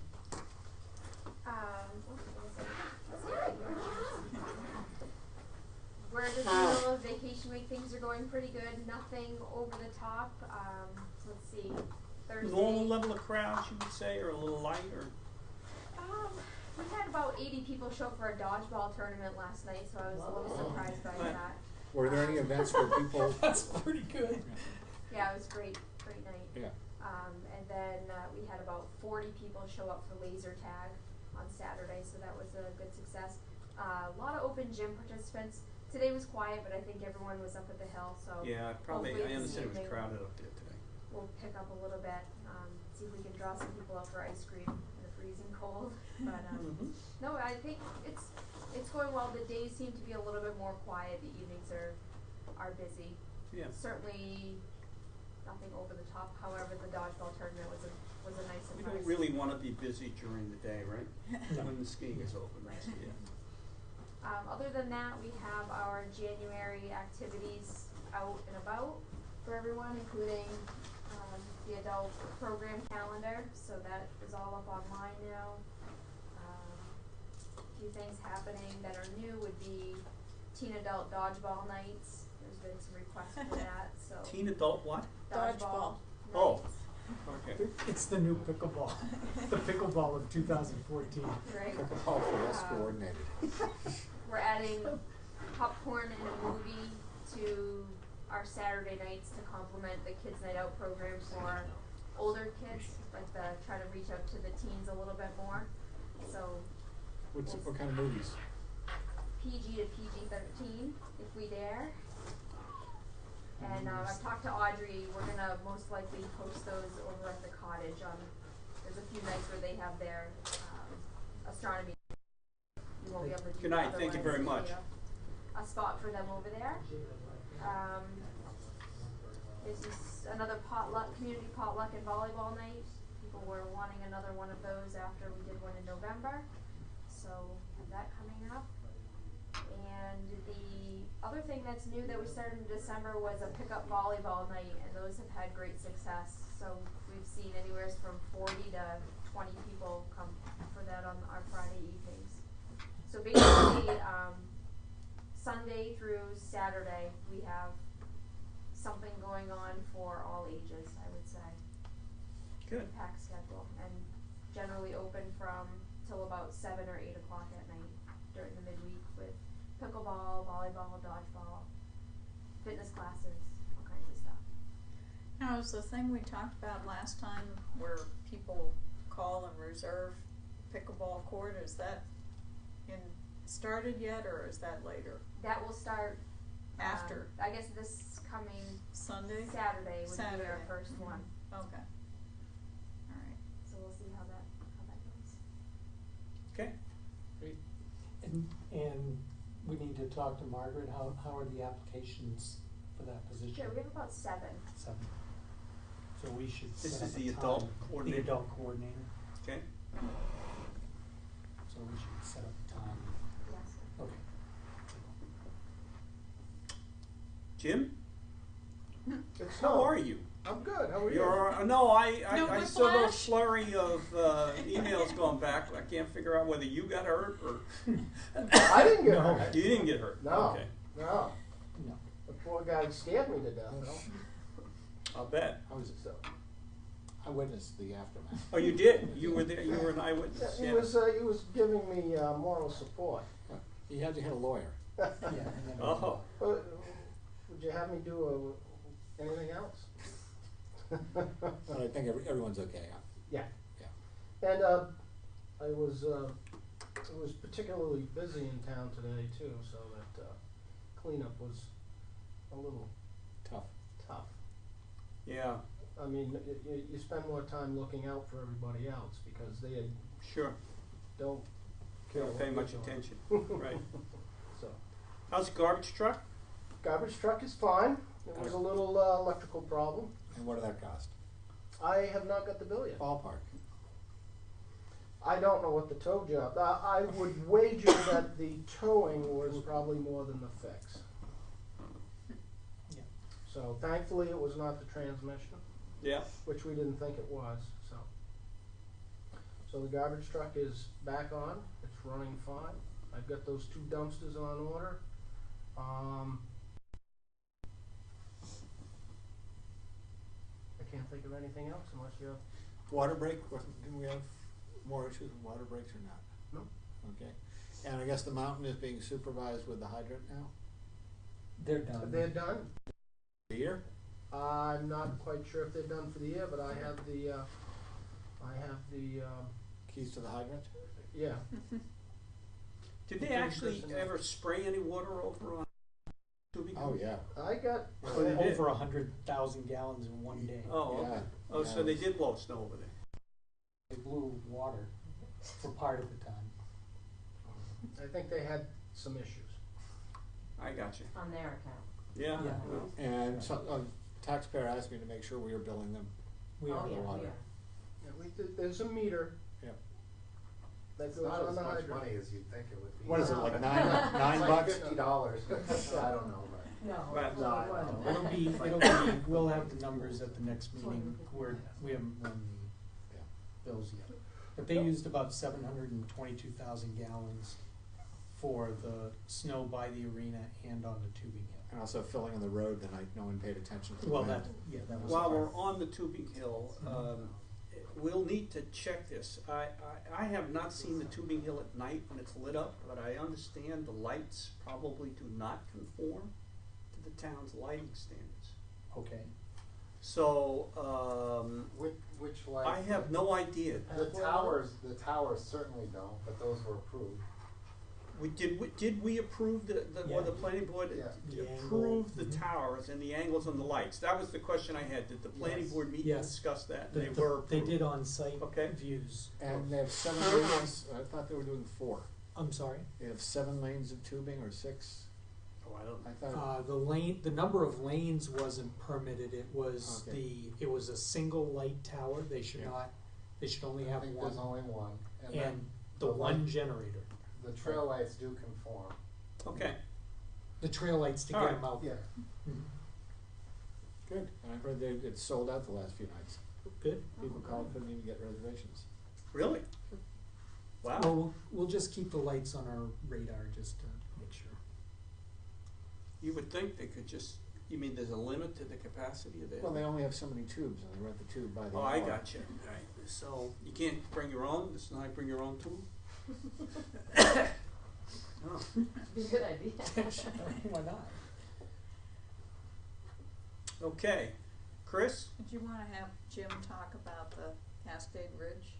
We're just in the middle of vacation week, things are going pretty good, nothing over the top, let's see, Thursday. Normal level of crowds, you would say, or a little light, or? We had about 80 people show up for a dodgeball tournament last night, so I was a little surprised by that. Were there any events where people? That's pretty good. Yeah, it was great night. Yeah. And then we had about 40 people show up for laser tag on Saturday, so that was a good success. A lot of open gym participants. Today was quiet, but I think everyone was up at the hill, so Yeah, probably, hopefully I this understand it was evening crowded up there today. we'll pick up a little bit. See if we can draw some people out for ice cream in the freezing cold. But no, I think it's going well. The days seem to be a little bit more quiet. The evenings are busy. Yeah. Certainly nothing over the top. However, the dodgeball tournament was a nice We surprise. don't really wanna be busy during the day, right? No. When the skiing is open, Right. yeah. Other than that, we have our January activities out and about for everyone, including the adult program calendar, so that is all up online now. A few things happening that are new would be teen adult dodgeball nights. There's been some requests for that, so. Teen adult what? Dodgeball. Oh. nights. Okay. It's the new pickleball, the pickleball of 2014. Right. Pickleball for less coordinated. We're adding popcorn and a movie to our Saturday nights to complement the Kids Night Out program for older kids, like try to reach out to the teens a little bit more. So What kind of movies? PG to PG-13, if we dare. And I've talked to Audrey, we're gonna most likely post those over at the cottage. There's a few nights where they have their astronomy. You won't be able to do Good night, that thank you otherwise. very much. A spot for them over there. There's another potluck, community potluck and volleyball night. People were wanting another one of those after we did one in November. So have that coming up. And the other thing that's new that we started in December was a pickup volleyball night, and those have had great success. So we've seen anywhere from 40 to 20 people come for that on our Friday evenings. So basically, Sunday through Saturday, we have something going on for all ages, I would say. Good. Packed schedule, and generally open from till about 7 or 8 o'clock at night during the midweek with pickleball, volleyball, dodgeball, fitness classes, all kinds of stuff. Now, is the thing we talked about last time where people call and reserve pickleball court, is that started yet, or is that later? That will start After I guess this coming Sunday? Saturday would be our Saturday. first one. Okay. Alright. So we'll see how that goes. Okay. And we need to talk to Margaret, how are the applications for that position? Yeah, we have about 7. 7. So we should This set is up the a adult time. coordinator? The adult coordinator, Okay. so we should set up a time. Yes. Okay. Jim, It's how are you? I'm good. How are you? You're, no, No I saw those whiplash? flurry of emails going back. I can't figure out whether you got hurt or I didn't get No. hurt. you didn't get hurt. No. Okay, No. No. The poor guy scared me to death. I'll bet. I was, So I witnessed the aftermath. Oh, you did. You were there. You were an eyewitness. he Yeah. was giving me moral support. He had to hit a lawyer. Yeah, and then- Oh, Would you have me do anything else? But I think everyone's okay. Yeah. Yeah. And I was particularly busy in town today too, so that cleanup was a little Tough. tough. yeah. I mean, you spend more time looking out for everybody else because they Sure. don't care Don't what pay you're much doing. attention. Right. So, How's the garbage truck? garbage truck is fine. There was a little electrical problem. And what did that cost? I have not got the bill yet. Ballpark. I don't know what the tow job. I would wager that the towing was probably more than the fix. Yeah. So thankfully, it was not the transmission, Yeah. which we didn't think it was. So the garbage truck is back on. It's running fine. I've got those 2 dumpsters on order. I can't think of anything else unless you have. Water break, didn't we have more issues with water breaks or not? No. Okay. And I guess the mountain is being supervised with the hydrant now? They're done. They're done. The year? I'm not quite sure if they're done for the year, but I have the Keys to the hydrant? yeah. Did they Okay, actually listen. ever spray any water over on tubing? Oh, yeah. I got. Oh, they did? Over 100,000 gallons in one day. Oh, Yeah. okay. Oh, so they did blow snow over there. They blew water for part of the time. I think they had some issues. I got you. On their account. Yeah. Yeah. Well, And so, a taxpayer asked me to make sure we were billing them. We Oh, are. the yeah, water. yeah. Yeah, there's a meter. Yep. That It's goes not on as the much hydrant. money as you'd think it would be. What is it, like No. nine It's bucks? like $50. I don't know, but. No, But- well, it wasn't. It'll be, we'll have the numbers at the next meeting, where we haven't run Yeah. the bills yet. But they used about 722,000 gallons for the snow by the arena and on the tubing hill. And also filling in the road the night no one paid attention to. Well, the wind. that was. While part. we're on the tubing hill, we'll need to check this. I have not seen the tubing hill at night when it's lit up, but I understand the lights probably do not conform to the town's lighting standards. Okay. So, Which light? I have no idea. The towers certainly don't, but those were approved. Did we approve or the planning board Yeah. The approved the angle. towers and the angles on the lights? That was the question I had. Did the planning Yes. board meet and Yes. discuss that? The- They the- were They approved. did on-site Okay. views. And they have 7 lanes, I thought they were doing 4. I'm sorry. They have 7 lanes of tubing or 6? Oh, I don't I thought, The number of lanes wasn't permitted. It was Okay. it was a single light tower. They should Yeah. not. They should only I have think one. there's only one. And then And the the one light- generator. the trail lights do conform. Okay. The trail lights to All get right. them out. Yeah. Mhm. good. And I heard it's sold out the last few nights. Good. People called, couldn't even get reservations. Really? Wow. Well, we'll just keep the lights on our radar just to make sure. You would think they could just, you mean there's a limit to the capacity of it? Well, they only have so many tubes, and they rent the tube by the Oh, hour. I got you. Right. So you can't bring your own? It's not like bring your own tool? Oh. Be a good idea. Why not? Okay. Chris? Did you wanna have Jim talk about the Cascade Ridge?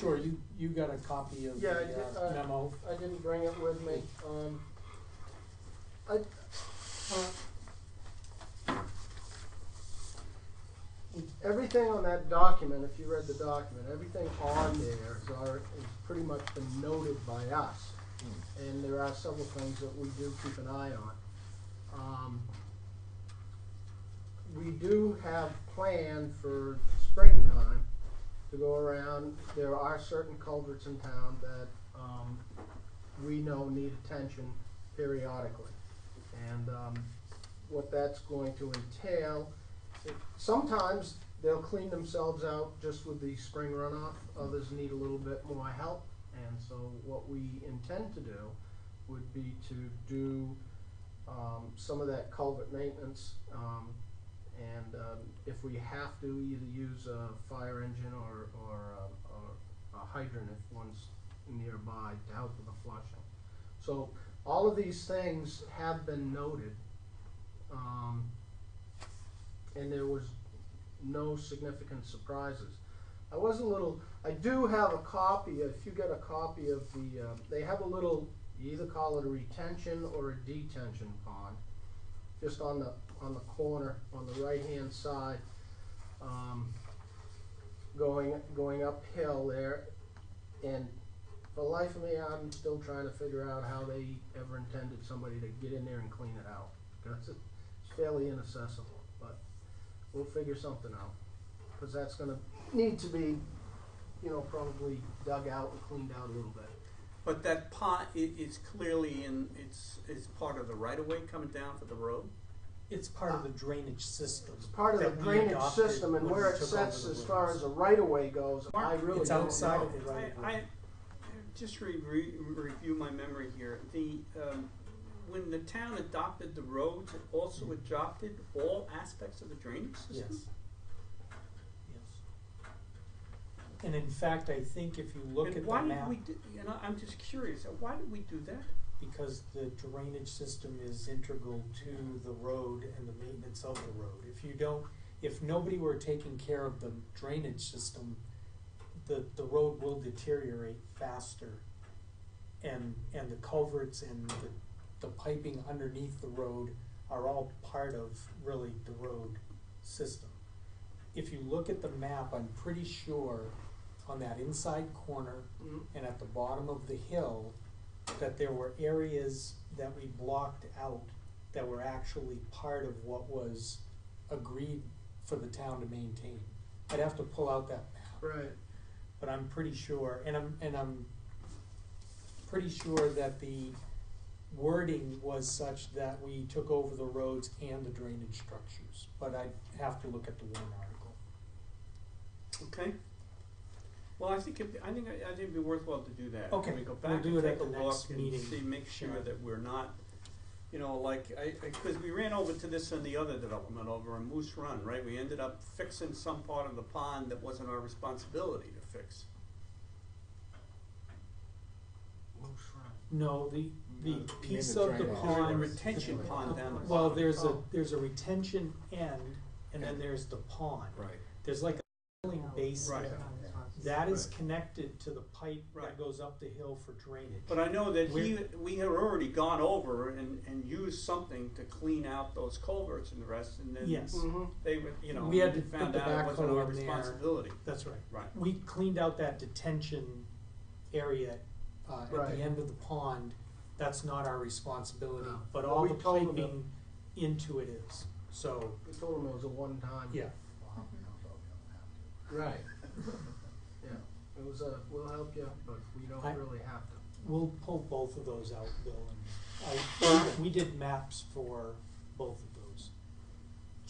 Sure, you got a copy of Yeah, I the did, memo. I didn't bring it with me. Everything on that document, if you read the document, everything on there is pretty much been noted by us. And there are several things that we do keep an eye on. We do have planned for springtime to go around. There are certain culverts in town that we know need attention periodically. And what that's going to entail, sometimes they'll clean themselves out just with the spring runoff. Others need a little bit more help. And so what we intend to do would be to do some of that culvert maintenance, and if we have to, either use a fire engine or a hydrant if one's nearby to help with the flushing. So all of these things have been noted, and there was no significant surprises. I do have a copy, if you get a copy of the, they have a little, you either call it a retention or a detention pond, just on the corner, on the right-hand side, going uphill there. And for the life of me, I'm still trying to figure out how they ever intended somebody to get in there and clean it out, because it's fairly inaccessible, but we'll figure something out, because that's gonna need to be, probably dug out and cleaned out a little bit. But that pond is clearly it's part of the right-of-way coming down for the road? It's part of the drainage system. It's part of the that we drainage adopted system, and when where we it took sets over the as far roads. as a right-of-way goes, I really It's don't outside know. of the right of way. I just review my memory here. When the town adopted the roads, it also adopted all aspects of the drainage system? Yes. And in fact, I think if you look And at the why map, did we do, I'm just curious, why did we do that? because the drainage system is integral to the road and the maintenance of the road. If nobody were taking care of the drainage system, the road will deteriorate faster. And the culverts and the piping underneath the road are all part of really the road system. If you look at the map, I'm pretty sure on that inside corner and at the bottom of the hill that there were areas that we blocked out that were actually part of what was agreed for the town to maintain. I'd have to pull out that map. Right. But I'm pretty sure, and I'm pretty sure that the wording was such that we took over the roads and the drainage structures. But I'd have to look at the warrant article. Okay. Well, I think it'd be worthwhile to do that. Okay, We go we'll back do and it take at a the look next and meeting. see, make sure Sure. that we're not, because we ran over to this in the other development over on Moose Run, right? We ended up fixing some part of the pond that wasn't our responsibility to fix. No, the mean piece the of the drainage. There's a pond. retention pond down the Well, bottom. there's a retention end, and then there's the pond. Right. There's like a filling basin. Right. That is connected to the pipe Right. that goes up the hill for drainage. But I know that We're- we had already gone over and used something to clean out those culverts and the rest, and then Yes, they would, We had to found put the out it wasn't backhoe our in there. responsibility. that's right. Right. We cleaned out that detention area at Right. the end of the pond. That's not our responsibility, No. but Well, all we the told them piping into it is. So, We told them it was a one-time. yeah. Well, we don't have to. Right. Yeah, it was we'll help you, but we don't I- really have to. We'll pull both of those out, Bill, and we did maps for both of those.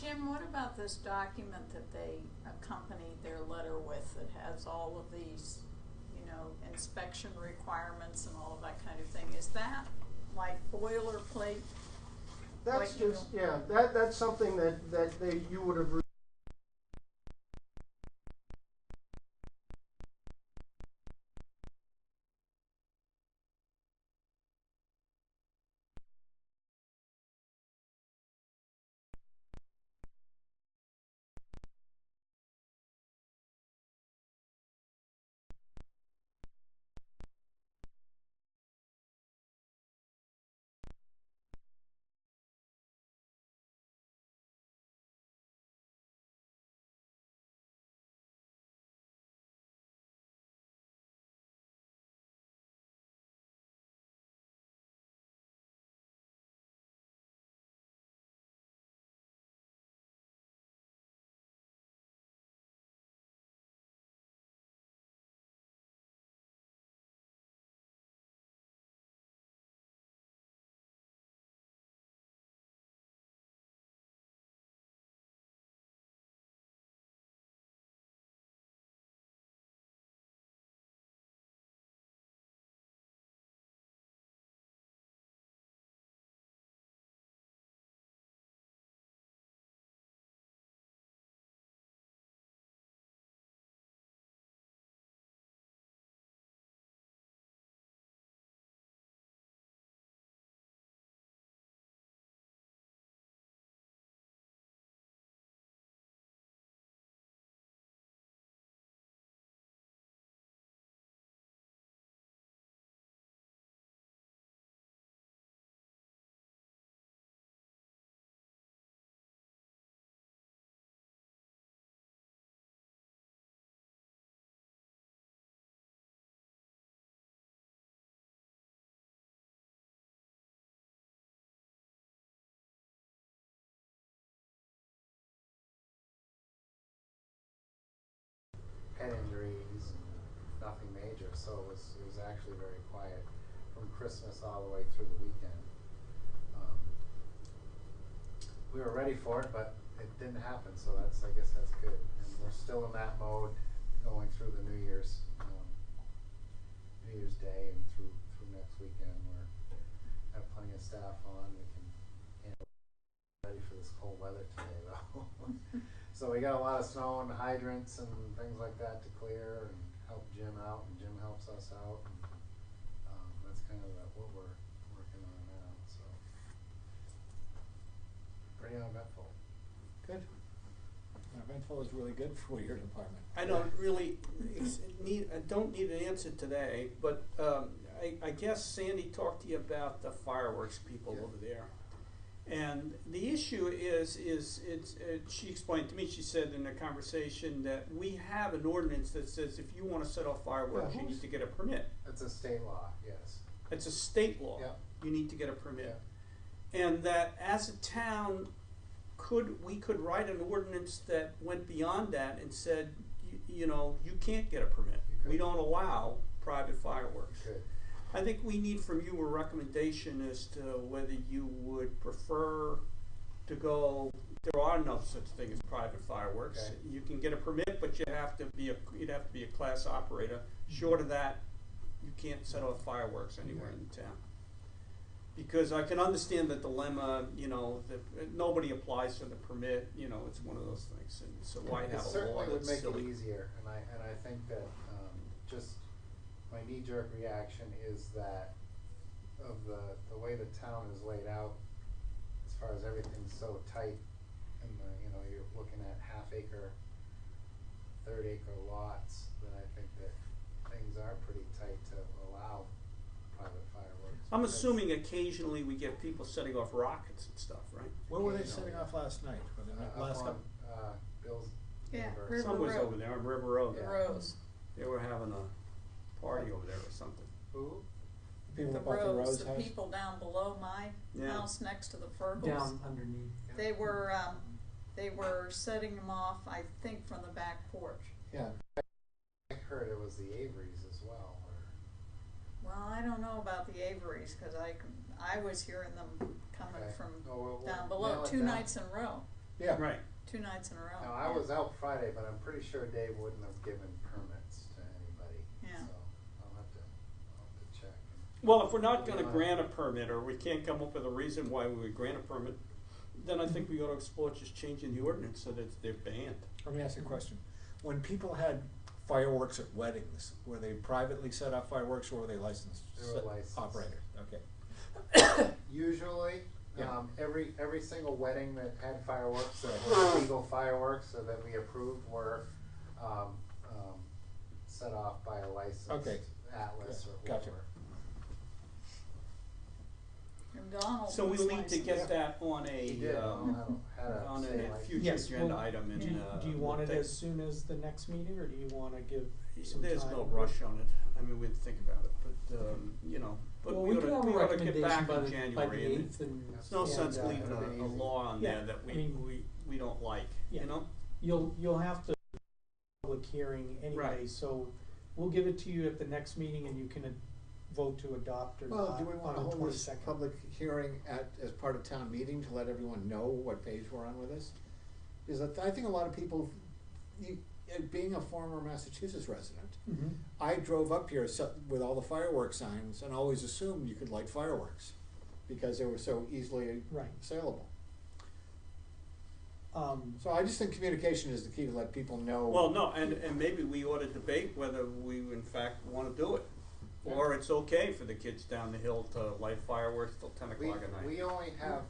Jim, what about this document that they accompanied their letter with that has all of these, you know, inspection requirements and all of that kind of thing? Is that like boilerplate? That's Like, you just, yeah, that's something that you would have head injuries, nothing major, so it was actually very quiet from Christmas all the way through the weekend. We were ready for it, but it didn't happen, so I guess that's good. And we're still in that mode going through the New Year's Day and through next weekend. We're have plenty of staff on. We can handle ready for this cold weather today though. So we got a lot of snow and hydrants and things like that to clear and help Jim out, and Jim helps us out. And, that's kind of what we're working on now. So pretty uneventful. Good. Uneventful is really good for your department. I don't really I don't need an answer today, but I guess Sandy talked to you about the fireworks people over there. And the issue is she explained to me, she said in a conversation that we have an ordinance that says if you want to set off fireworks, you need to get a permit. It's a state law, yes. It's a state law. Yep. You need to get a permit. Yep. And that as a town, we could write an ordinance that went beyond that and said, you know, you can't get a permit. We don't allow private fireworks. Good. I think we need from you a recommendation as to whether you would prefer to go. There are no such thing as private fireworks. Okay. You can get a permit, but you'd have to be a class operator. Short of that, you can't set off fireworks anywhere in the town. Because I can understand the dilemma. You know, nobody applies for the permit. You know, it's one of those things. And so why have a law certainly would that's make silly? it easier, and I think that just my knee-jerk reaction is that of the way the town is laid out, as far as everything's so tight, and you're looking at half-acre, third-acre lots, that I think that things are pretty tight to allow private fireworks. I'm assuming occasionally we get people setting off rockets and stuff, right? Where were they setting off last night? Were they Up last on couple? Bill's Yeah, neighbor. River Somewhere's Road. over there on River Road. The Yeah. Rose. They were having a party over there or something. Who? People The up at the Rose, Rose the House? people down below my Yeah. house next to the Fergles. Down underneath. They were setting them off, I think, from the back porch. Yeah. I heard it was the Averys as well. Well, I don't know about the Averys, cause I was hearing them coming Okay. from Oh, we'll down nail below it 2 down. nights in a row. Yeah. Right. 2 nights in a row. Now, I was out Friday, but I'm pretty sure Dave wouldn't have given permits to anybody, Yeah. so I'll have to check. Well, if we're not gonna grant a permit, or we can't come up with a reason why we would grant a permit, then I think we ought to explore just changing the ordinance so that they're banned. Let me ask you a question. When people had fireworks at weddings, were they privately set up fireworks or were they licensed? They were licensed. Operators, okay. Usually, Yeah. every single wedding that had fireworks, that was legal fireworks, so that we approved were, set off by a licensed Okay. Atlas or Gotcha. whoever. And Donald So we was need to licensed. get that on He a, did, had a on state a license. future Yes, agenda well, item and, Do you want we'll it take- as soon as the next meeting, or do you wanna give some There's time? no rush on it. I mean, we'd think about it, but, you know, but Well, we we ought could to, have a we ought to get recommendation back by in the January. and 8th and. There's no sense and, leaving a law on yeah, there that I mean, we don't like, yeah. you know? You'll have to public hearing anyway, Right. so we'll give it to you at the next meeting and you can vote to adopt or Well, not do we on wanna the hold this 22nd. public hearing as part of town meeting to let everyone know what page we're on with this? Because I think a lot of people, being a former Massachusetts resident, Mhm. I drove up here with all the fireworks signs and always assumed you could light fireworks because they were so easily Right. saleable. So I just think communication is the key to let people know. Well, no, and maybe we ought to debate whether we in fact wanna do it. Or it's okay for the kids down the hill to light fireworks till 10 o'clock at night. We only have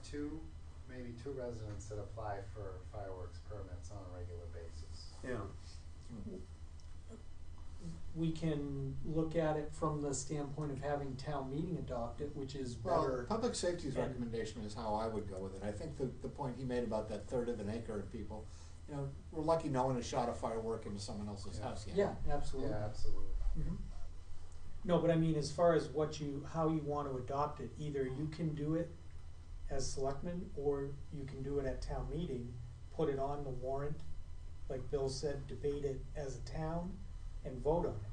maybe two residents that apply for fireworks permits on a regular basis. Yeah. We can look at it from the standpoint of having town meeting adopt it, which is Well, better. public safety's and- recommendation is how I would go with it. I think the point he made about that third of an acre of people, you know, we're lucky no one has shot a firework into someone else's Yeah. house yet. Yeah, absolutely. Yeah, absolutely. Mhm. No, but I mean, as far as how you want to adopt it, either you can do it as selectmen, or you can do it at town meeting, put it on the warrant, like Bill said, debate it as a town, and vote on it.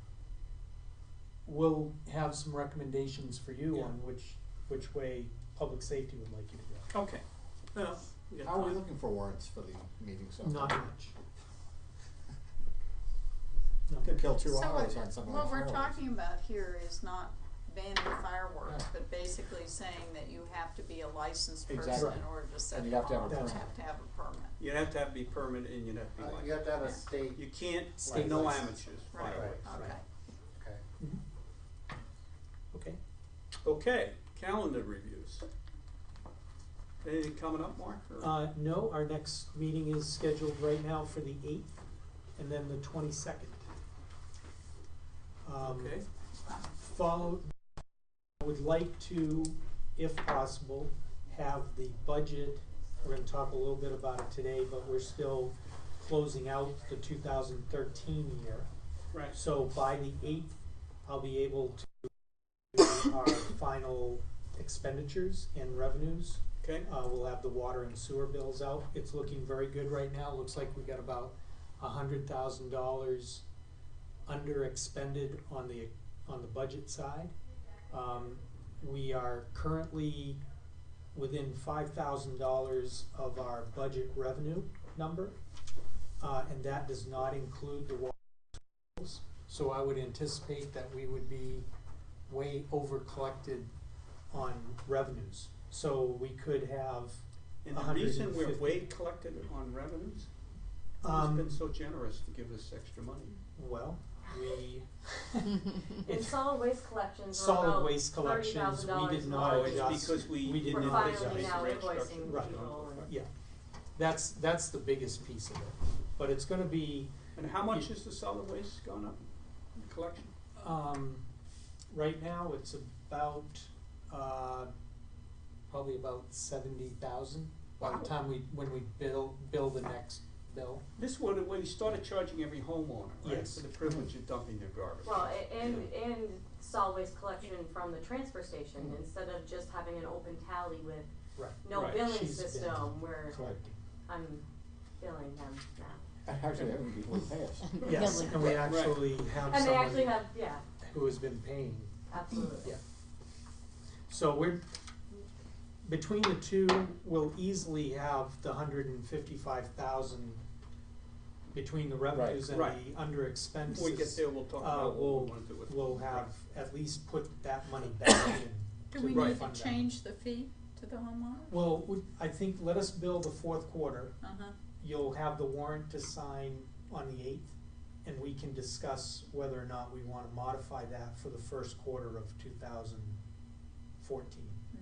We'll have some recommendations for you Yeah. on which way public safety would like you to go. Okay. Well, we got How are we time. looking for warrants for the meeting so far? Not much. No. Could kill 2 So hours on some of the what we're fireworks. talking about here is not banning fireworks, Yeah. but basically saying that you have to be a licensed person Exactly. in order to set And you them have to have a off. You permit. have to have a permit. You'd have to be permanent and you'd have to be You licensed. have to have a Yeah. state, You can't, State no license. amateurs, Right, fireworks. okay. okay. Mhm. Okay. Okay, calendar reviews. Anything coming up, Mark? or- No, our next meeting is scheduled right now for the 8th and then the 22nd. Okay, I would like to, if possible, have the budget, we're gonna talk a little bit about it today, but we're still closing out the 2013 year. right. So by the 8th, I'll be able to do our final expenditures and revenues. Okay, We'll have the water and sewer bills out. It's looking very good right now. Looks like we got about $100,000 under expended on the budget side. We are currently within $5,000 of our budget revenue number, and that does not include the water bills. So I would anticipate that we would be way over collected on revenues. So we could have and the reason we're 150. way collected on revenues, he's been so generous to give us extra money. Well, we In solid waste collections, we're solid about waste collections, we $30,000 did more. not Oh, it's adjust. because we we did We're didn't not finally anticipate adjust. now the rate invoicing structure. Right. people and. Yeah, that's the biggest piece of it. But it's gonna be, And how much is the solid waste gone up, the collection? right now, it's about, probably about 70,000 by Wow. the time when we bill the next bill. This is what we started charging every homeowner, right, Yes. for the privilege of dumping their garbage. Well, and solid waste collection from the transfer station, Mhm. instead of just having an open tally with Right. no Right. billing She's been system, where collecting. I'm billing them now. Actually, that would be what pay us. Yes, and we actually have And they actually someone have, yeah, who has been paying. absolutely. Yeah. So between the two, we'll easily have the 155,000 between the revenues and Right. the under expenses. When we get there, we'll talk about what we'll- we want to do with it. We'll have at least put that money back in. Do we Right. need to fund that. change the fee to the homeowner? Well, I think, let us bill the fourth quarter. Uh-huh. You'll have the warrant to sign on the 8th, and we can discuss whether or not we want to modify that for the first quarter of 2014. Hmm.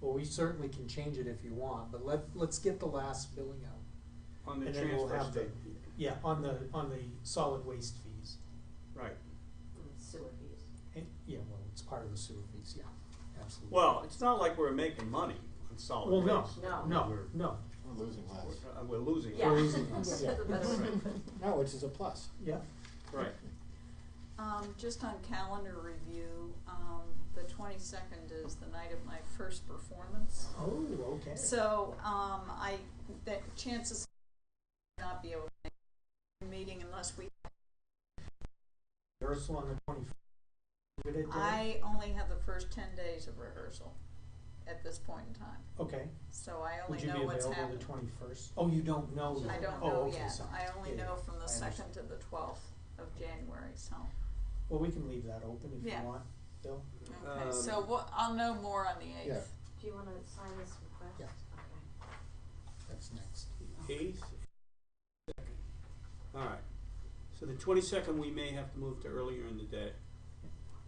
Well, we certainly can change it if you want, but let's get the last billing out. On the and then we'll transfer have the- station. Yeah, on the solid waste fees. Right. Sewer fees. And, yeah, well, it's part of the sewer fees, yeah, absolutely. Well, it's not like we're making money on solid Well, no, waste. No. no, We're- no, We're losing less. We're losing. Yeah. we're losing less. That's a better way. No, which is a plus. Yeah. Right. Just on calendar review, the 22nd is the night of my first performance. Oh, okay. So, the chances not be able to make a meeting unless we, Rehearsal on the 21st. I only have the first 10 days of rehearsal at this point in time. Okay. So I Would only you know be what's available happening. the 21st? Oh, you don't know yet? I don't Oh, know okay, yet. so- I only yeah, know from the I 2nd understand. to the 12th of January, so. Well, we can leave that open if Yeah. you want, Bill. Okay, so I'll know more on the 8th. Yeah. Do you wanna sign this request? Yeah. Okay. That's next. 8th. All right. So the 22nd, we may have to move to earlier in the day,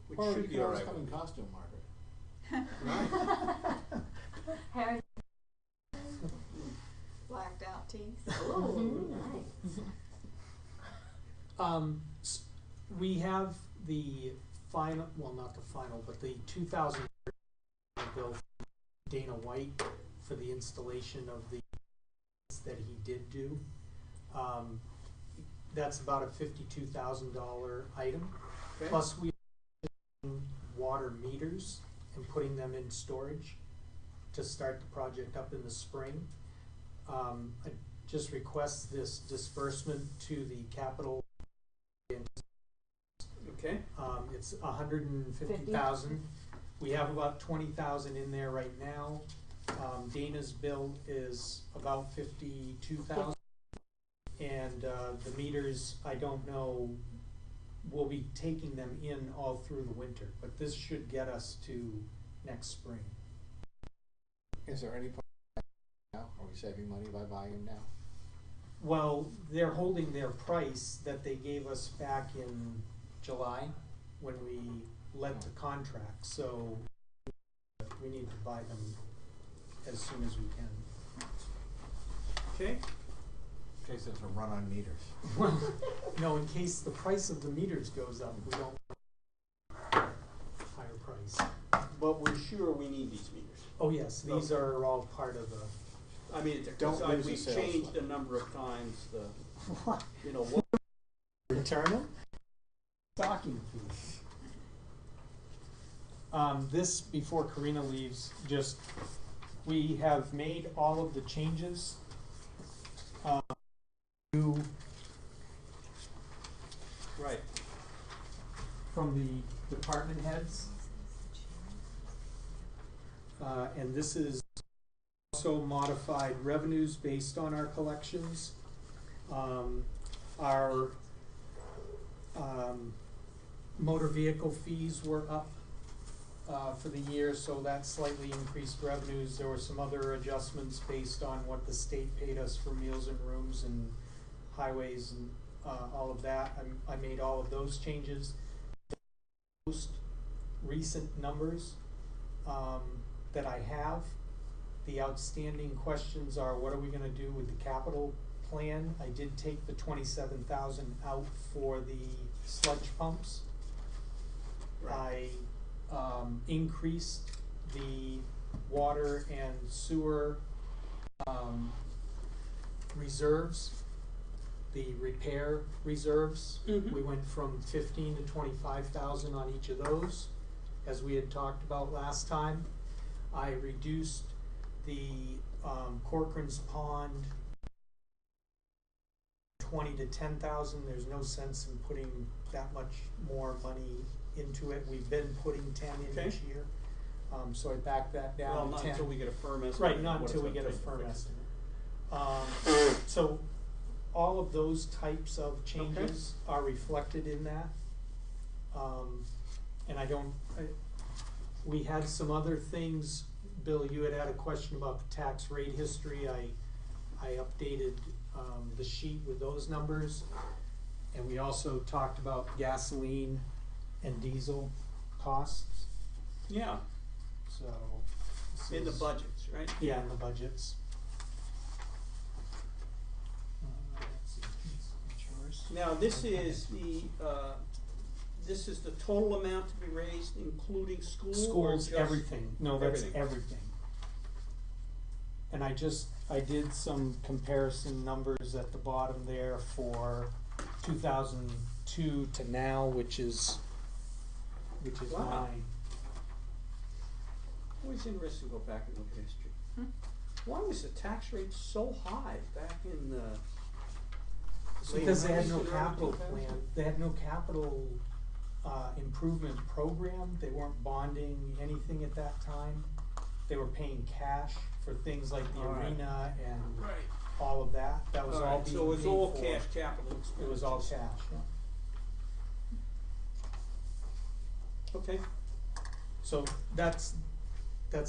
which Or you should be can all always right. come in costume, Margaret. Harry. Blacked out teeth. Ooh, nice. We have the final, well, not the final, but the 2000 bill from Dana White for the installation of the that he did do. That's about a $52,000 item. Okay. Plus we water meters and putting them in storage to start the project up in the spring. I just request this disbursement to the capital. Okay. It's 150,000. We have about 20,000 in there right now. Dana's bill is about 52,000. And the meters, I don't know, we'll be taking them in all through the winter, but this should get us to next spring. Is there any point now? Are we saving money by buying them now? Well, they're holding their price that they gave us back in July when we let the contract, so we need to buy them as soon as we can. Okay. In case there's a run on meters. Well, no, in case the price of the meters goes up, we don't higher price. But we're sure we need these meters. Oh, yes, these are all part of the, I mean, Don't lose the we've sales changed level. a number of times the, you know, what, return them? Stocking fees. This, before Karina leaves, just, we have made all of the changes to, right. from the department heads. And this is also modified revenues based on our collections. Our motor vehicle fees were up for the year, so that slightly increased revenues. There were some other adjustments based on what the state paid us for meals and rooms and highways and all of that. I made all of those changes. Most recent numbers that I have, the outstanding questions are, what are we gonna do with the capital plan? I did take the 27,000 out for the sludge pumps. Right. I increased the water and sewer reserves, the repair reserves. Mhm. We went from 15 to 25,000 on each of those, as we had talked about last time. I reduced the Corcoran's Pond 20 to 10,000. There's no sense in putting that much more money into it. We've been putting 10 in Okay. each year. So I backed that Well, down to not 10. until we get a firm estimate. Right, of not what until we it's get a gonna take to firm fix it. estimate. So all of those types of changes are reflected in that. And we had some other things. Bill, you had a question about the tax rate history. I updated the sheet with those numbers. And we also talked about gasoline and diesel costs. Yeah, So this in the is- budgets, right? Yeah, in the budgets. Let's see, insurance. Now, this is the total amount to be raised, including school or Schools, just? everything. No, that's everything? everything. And I did some comparison numbers at the bottom there for 2002 to now, which is Wow. my. Always interesting to go back and look at history. Why was the tax rate so high back in the late Because they had 90s no and early capital 2000s? plan, they had no capital improvement program, they weren't bonding anything at that time. They were paying cash for things like the All right. arena and Right. all of that, that was all Alright, being so it was paid all for. cash capital expenditures. It was all cash, yeah. Okay. So that's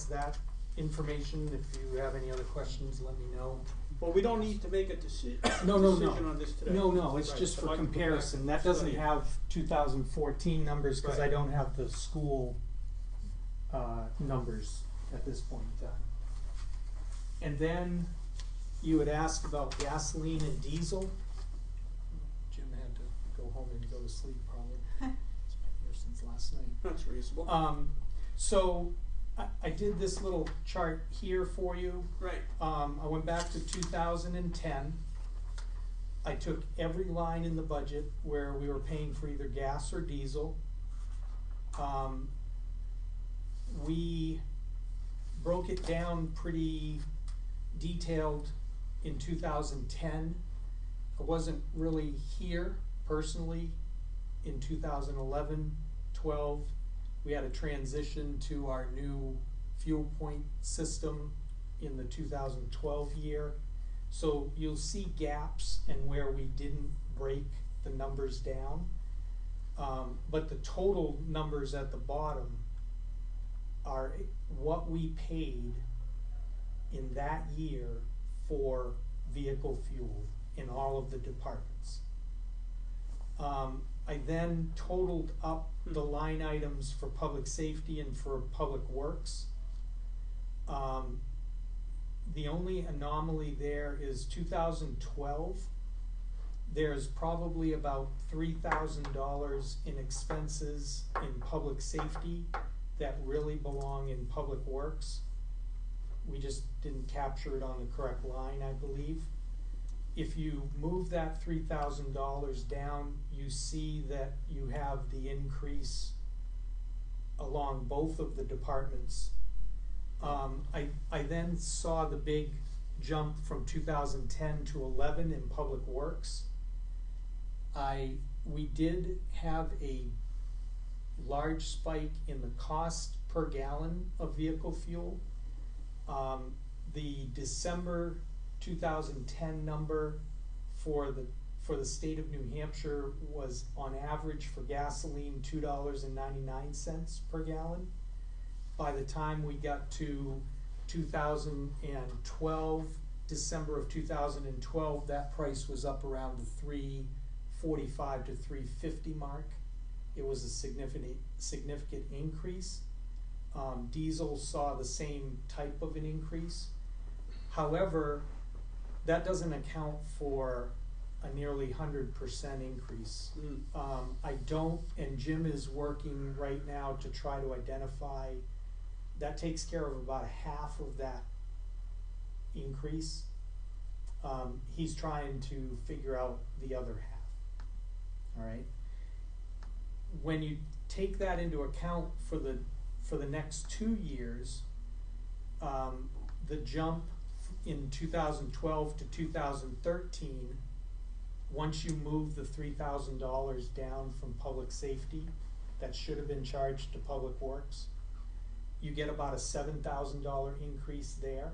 that information, if you have any other questions, let me know. Well, we don't need to make a decision No, no, no. on this today. No, it's Right, just so for I can go back comparison, and that doesn't study it. have 2014 numbers, cause I Right. don't have the school, numbers at this point in time. And then you had asked about gasoline and diesel. Jim had to go home and go to sleep probably, it's been here since last night. That's reasonable. So I did this little chart here for you. Right. I went back to 2010. I took every line in the budget where we were paying for either gas or diesel. We broke it down pretty detailed in 2010. I wasn't really here personally in 2011, 12. We had a transition to our new fuel point system in the 2012 year. So you'll see gaps and where we didn't break the numbers down. But the total numbers at the bottom are what we paid in that year for vehicle fuel in all of the departments. I then totaled up the line items for public safety and for public works. The only anomaly there is 2012. There's probably about $3,000 in expenses in public safety that really belong in public works. We just didn't capture it on the correct line, I believe. If you move that $3,000 down, you see that you have the increase along both of the departments. I then saw the big jump from 2010 to 11 in public works. We did have a large spike in the cost per gallon of vehicle fuel. The December 2010 number for the state of New Hampshire was on average for gasoline $2.99 per gallon. By the time we got to 2012, December of 2012, that price was up around the $3.45 to $3.50 mark. It was a significant increase. Diesel saw the same type of an increase. However, that doesn't account for a nearly 100% increase. I don't, and Jim is working right now to try to identify, that takes care of about half of that increase. He's trying to figure out the other half, all right? When you take that into account for the next 2 years, the jump in 2012 to 2013, once you move the $3,000 down from public safety, that should have been charged to public works, you get about a $7,000 increase there.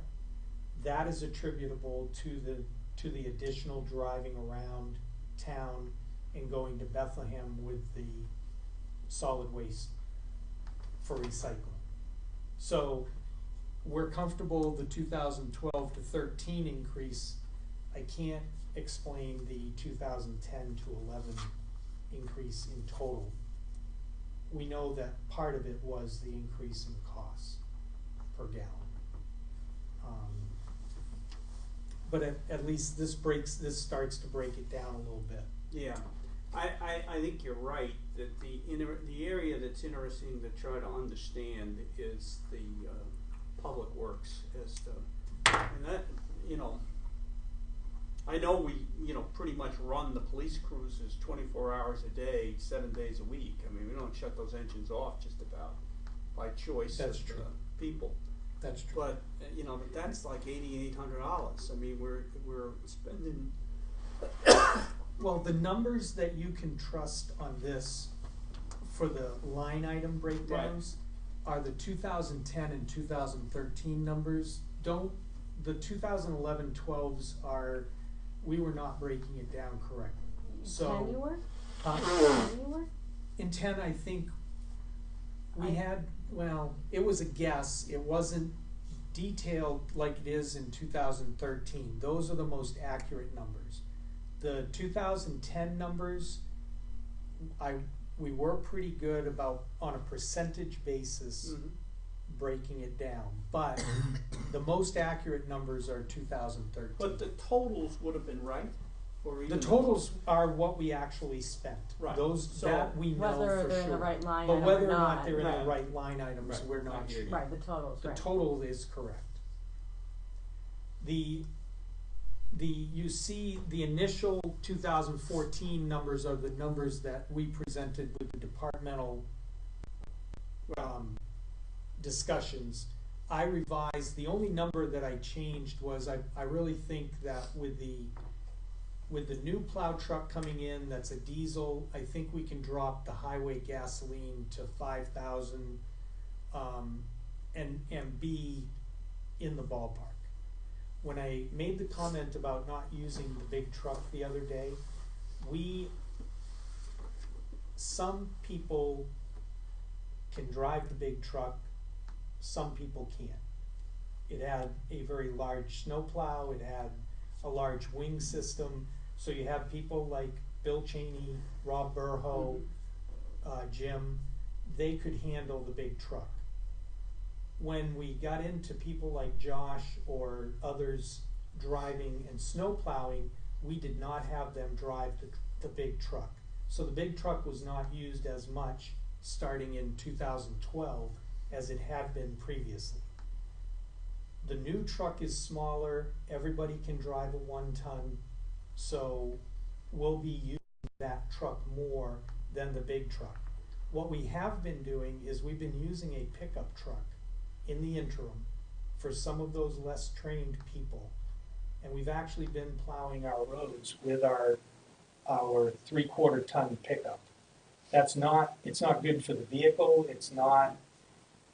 That is attributable to the additional driving around town and going to Bethlehem with the solid waste for recycling. So we're comfortable the 2012 to 13 increase. I can't explain the 2010 to 11 increase in total. We know that part of it was the increase in costs per gallon. But at least this starts to break it down a little bit. Yeah, I think you're right, that the area that's interesting to try to understand is the public works as to, and that, you know, I know we, you know, pretty much run the police cruisers 24 hours a day, 7 days a week. I mean, we don't shut those engines off just about by choice That's of true. people. That's true. But you know, that's like $8,800. I mean, we're spending. Well, the numbers that you can trust on this for the line item breakdowns are the 2010 and 2013 numbers. The 2011 12s are, we were not breaking it down correctly. So, 10 you were? 10 you were? in 10, I think we had, well, it was a guess. It wasn't detailed like it is in 2013. Those are the most accurate numbers. The 2010 numbers, we were pretty good about, on a percentage basis, breaking it down. But the most accurate numbers are 2013. But the totals would have been right, or even The totals are what we actually spent. Right. Those So that we know Whether for they're sure. in the right line But item whether or or not not. they're in Right. the right line items, Right. we're I not hear sure. you. Right, the totals, The right. total is correct. You see the initial 2014 numbers are the numbers that we presented with the departmental discussions. I revised, the only number that I changed was I really think that with the new plow truck coming in, that's a diesel, I think we can drop the highway gasoline to 5,000 and be in the ballpark. When I made the comment about not using the big truck the other day, some people can drive the big truck, some people can't. It had a very large snowplow, it had a large wing system, so you have people like Bill Cheney, Rob Burho, Jim, they could handle the big truck. When we got into people like Josh or others driving and snow plowing, we did not have them drive the big truck. So the big truck was not used as much starting in 2012 as it had been previously. The new truck is smaller, everybody can drive a 1 ton, so we'll be using that truck more than the big truck. What we have been doing is we've been using a pickup truck in the interim for some of those less trained people. And we've actually been plowing our roads with our 3/4 ton pickup. It's not good for the vehicle, it's not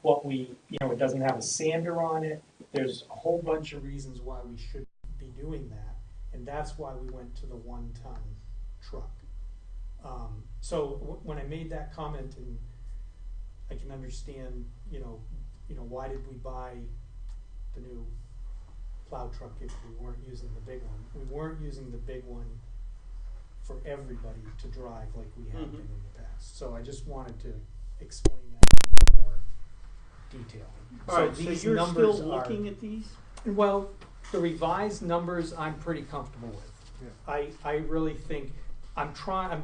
what it doesn't have a sander on it. There's a whole bunch of reasons why we should be doing that, and that's why we went to the 1 ton truck. So when I made that comment, and I can understand, why did we buy the new plow truck if we weren't using the big one? We weren't using the big one for everybody to drive like we have been in the past. So I just wanted to explain that in more detail. Alright, so these you're numbers still looking at these? Well, the revised numbers I'm pretty comfortable with. Yeah. I really think, I'm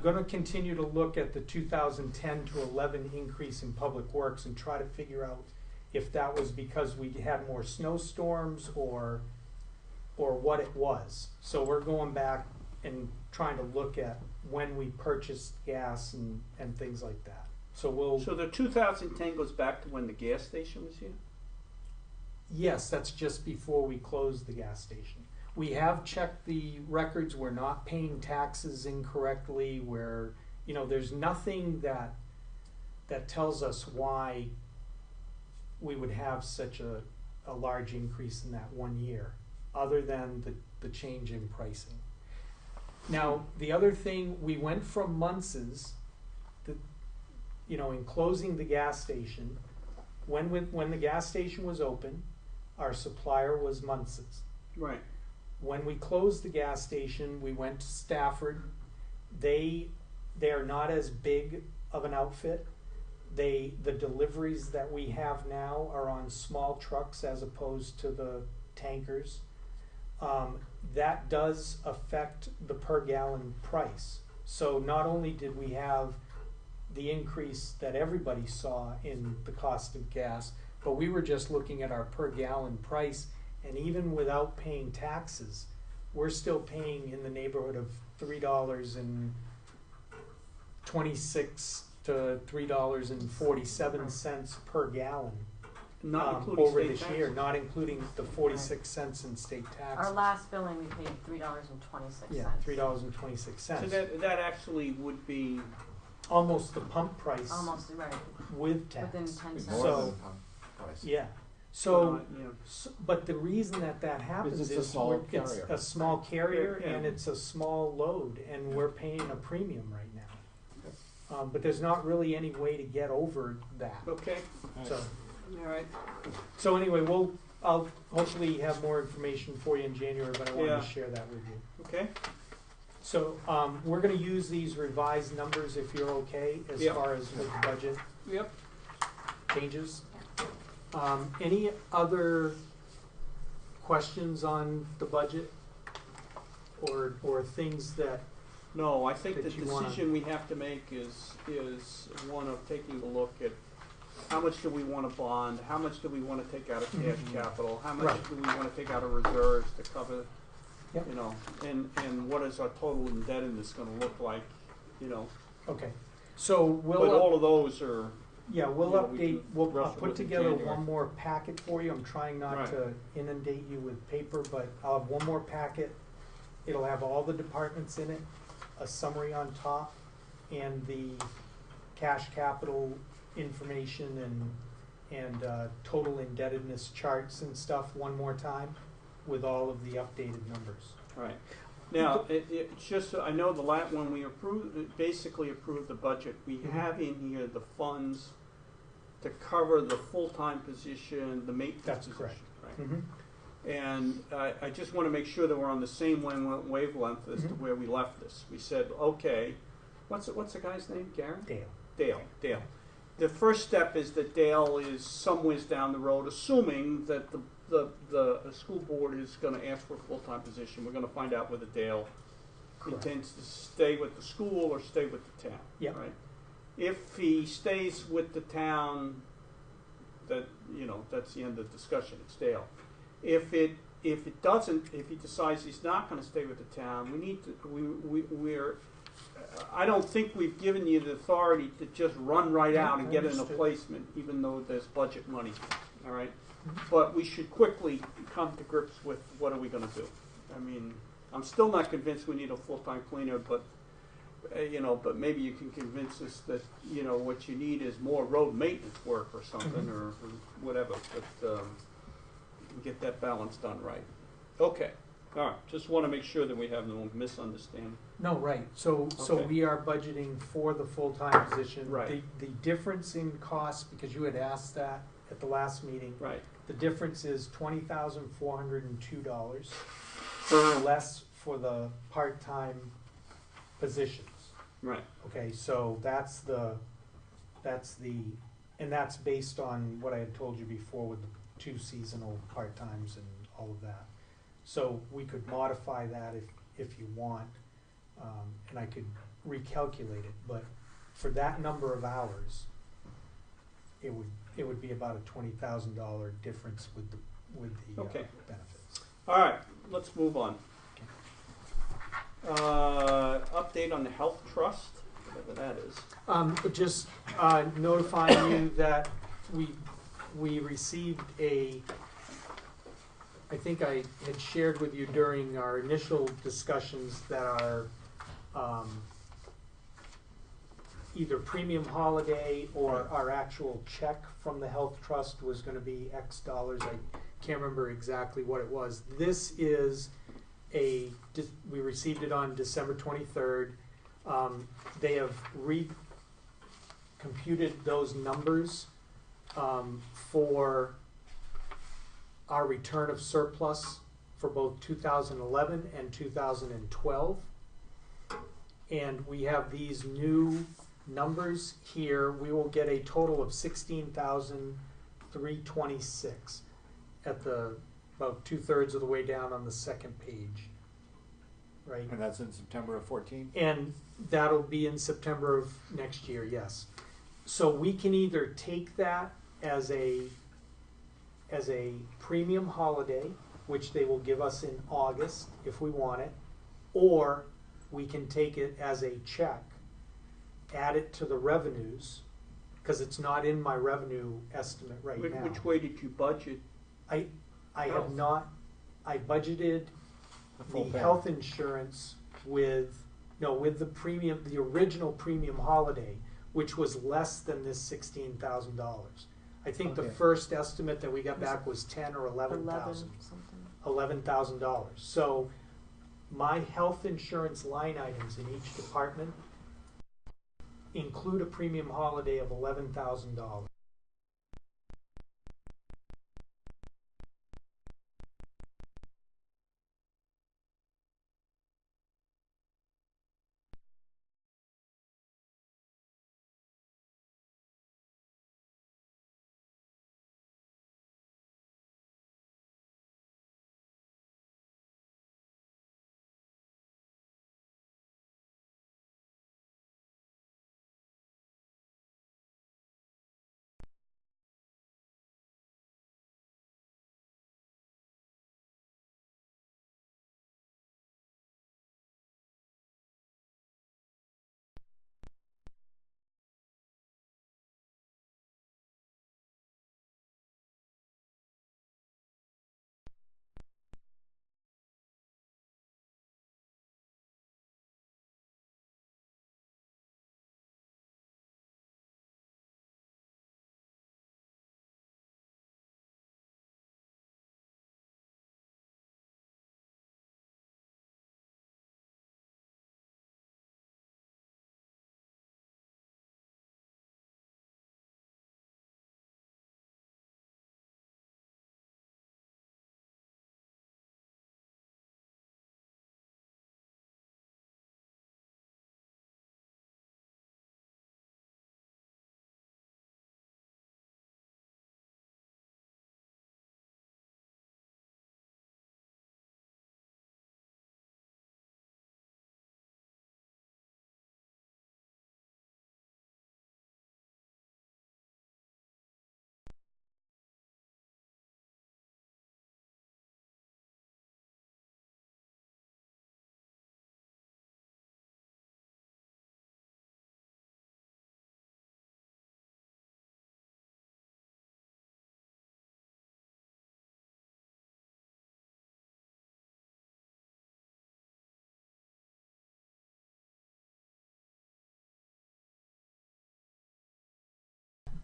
gonna continue to look at the 2010 to 11 increase in public works and try to figure out if that was because we had more snowstorms or what it was. So we're going back and trying to look at when we purchased gas and things like that. So the 2010 goes back to when the gas station was here? Yes, that's just before we closed the gas station. We have checked the records, we're not paying taxes incorrectly, there's nothing that tells us why we would have such a large increase in that 1 year, other than the change in pricing. Now, the other thing, we went from Muntz's, in closing the gas station, when the gas station was open, our supplier was Muntz's. Right. When we closed the gas station, we went to Stafford. They are not as big of an outfit. The deliveries that we have now are on small trucks as opposed to the tankers. That does affect the per gallon price. So not only did we have the increase that everybody saw in the cost of gas, but we were just looking at our per gallon price, and even without paying taxes, we're still paying in the neighborhood of $3.26 to $3.47 per gallon. Not including over state this taxes. year, not including the 46 cents in state taxes. Our last billing, we paid $3.26. Yeah, $3.26. So that actually would be, Almost the pump price Almost, right, with tax. within 10 It's cents. more So- than the pump price. Yeah. So, yeah. but the reason that happens It's a is small it's carrier. a small carrier Yeah. and it's a small load, and we're paying a premium right now. But there's not really any way to get over that. Okay, So, all right. so anyway, I'll hopefully have more information for you in January, but I wanted Yeah. to share that with you. Okay, So, we're gonna use these revised numbers if you're okay, as Yep. far as with the budget yep. changes. Any other questions on the budget? Or things that, No, I think the That you wanna- decision we have to make is one of taking a look at how much do we want to bond, how much do we want to take out of cash Mhm. capital, how much Right. do we want to take out of reserves to cover, Yep. and what is our total indebtedness going to look like, okay, so But we'll, all of those are, yeah, we'll you know, we update, can I'll wrestle put with in together January. one more packet for you. I'm trying not Right. to inundate you with paper, but I'll have one more packet. It'll have all the departments in it, a summary on top, and the cash capital information and total indebtedness charts and stuff one more time with all of the updated numbers. right. Now, it's just, I know when we basically approved the budget, we have in here the funds to cover the full-time position, the maintenance That's position. correct. Right. Mm-hmm. And I just want to make sure that we're on the same wavelength as to Mhm. where we left this. We said, okay, what's the guy's name? Garen? Dale. Dale. The first step is that Dale is somewhere down the road, assuming that the school board is going to ask for a full-time position. We're going to find out whether Dale Correct. intends to stay with the school or stay with the town. Yep. Right? If he stays with the town, that's the end of the discussion. It's Dale. If he decides he's not going to stay with the town, I don't think we've given you the authority to just run right out and get an Understood. placement, even though there's budget money. All right, Mhm. but we should quickly come to grips with what are we going to do. I mean, I'm still not convinced we need a full-time cleaner, but but maybe you can convince us that what you need is more road maintenance work or something, Mhm. or whatever. But get that balance done right. Okay. All right. Just want to make sure that we have no misunderstanding. No, right, so Okay. we are budgeting for the full-time position. Right. The difference in cost, because you had asked that at the last meeting, Right. the difference is $20,402 Uh-huh. less for the part-time positions. Right. Okay, so that's based on what I had told you before with the 2 seasonal part-times and all of that. So we could modify that if you want, and I could recalculate it, but for that number of hours, it would be about a $20,000 difference with the Okay. benefits. All right. Let's move on. Update on the health trust, whatever that is. Just notifying you that we received I think I had shared with you during our initial discussions that either premium holiday or our actual check from the health trust was gonna be X dollars. I can't remember exactly what it was. This is we received it on December 23rd. They have computed those numbers for our return of surplus for both 2011 and 2012. And we have these new numbers here. We will get a total of 16,326 at the about 2/3 of the way down on the second page. Right? And that's in September of 14? And that'll be in September of next year, yes. So we can either take that as a premium holiday, which they will give us in August if we want it, or we can take it as a check, add it to the revenues, because it's not in my revenue estimate right now. Which way did you budget? I have not, I budgeted full the pay. health insurance with the premium, the original premium holiday, which was less than this $16,000. I think the Okay. first estimate that we got back was 10 or 11,000. something. $11,000. So my health insurance line items in each department include a premium holiday of $11,000.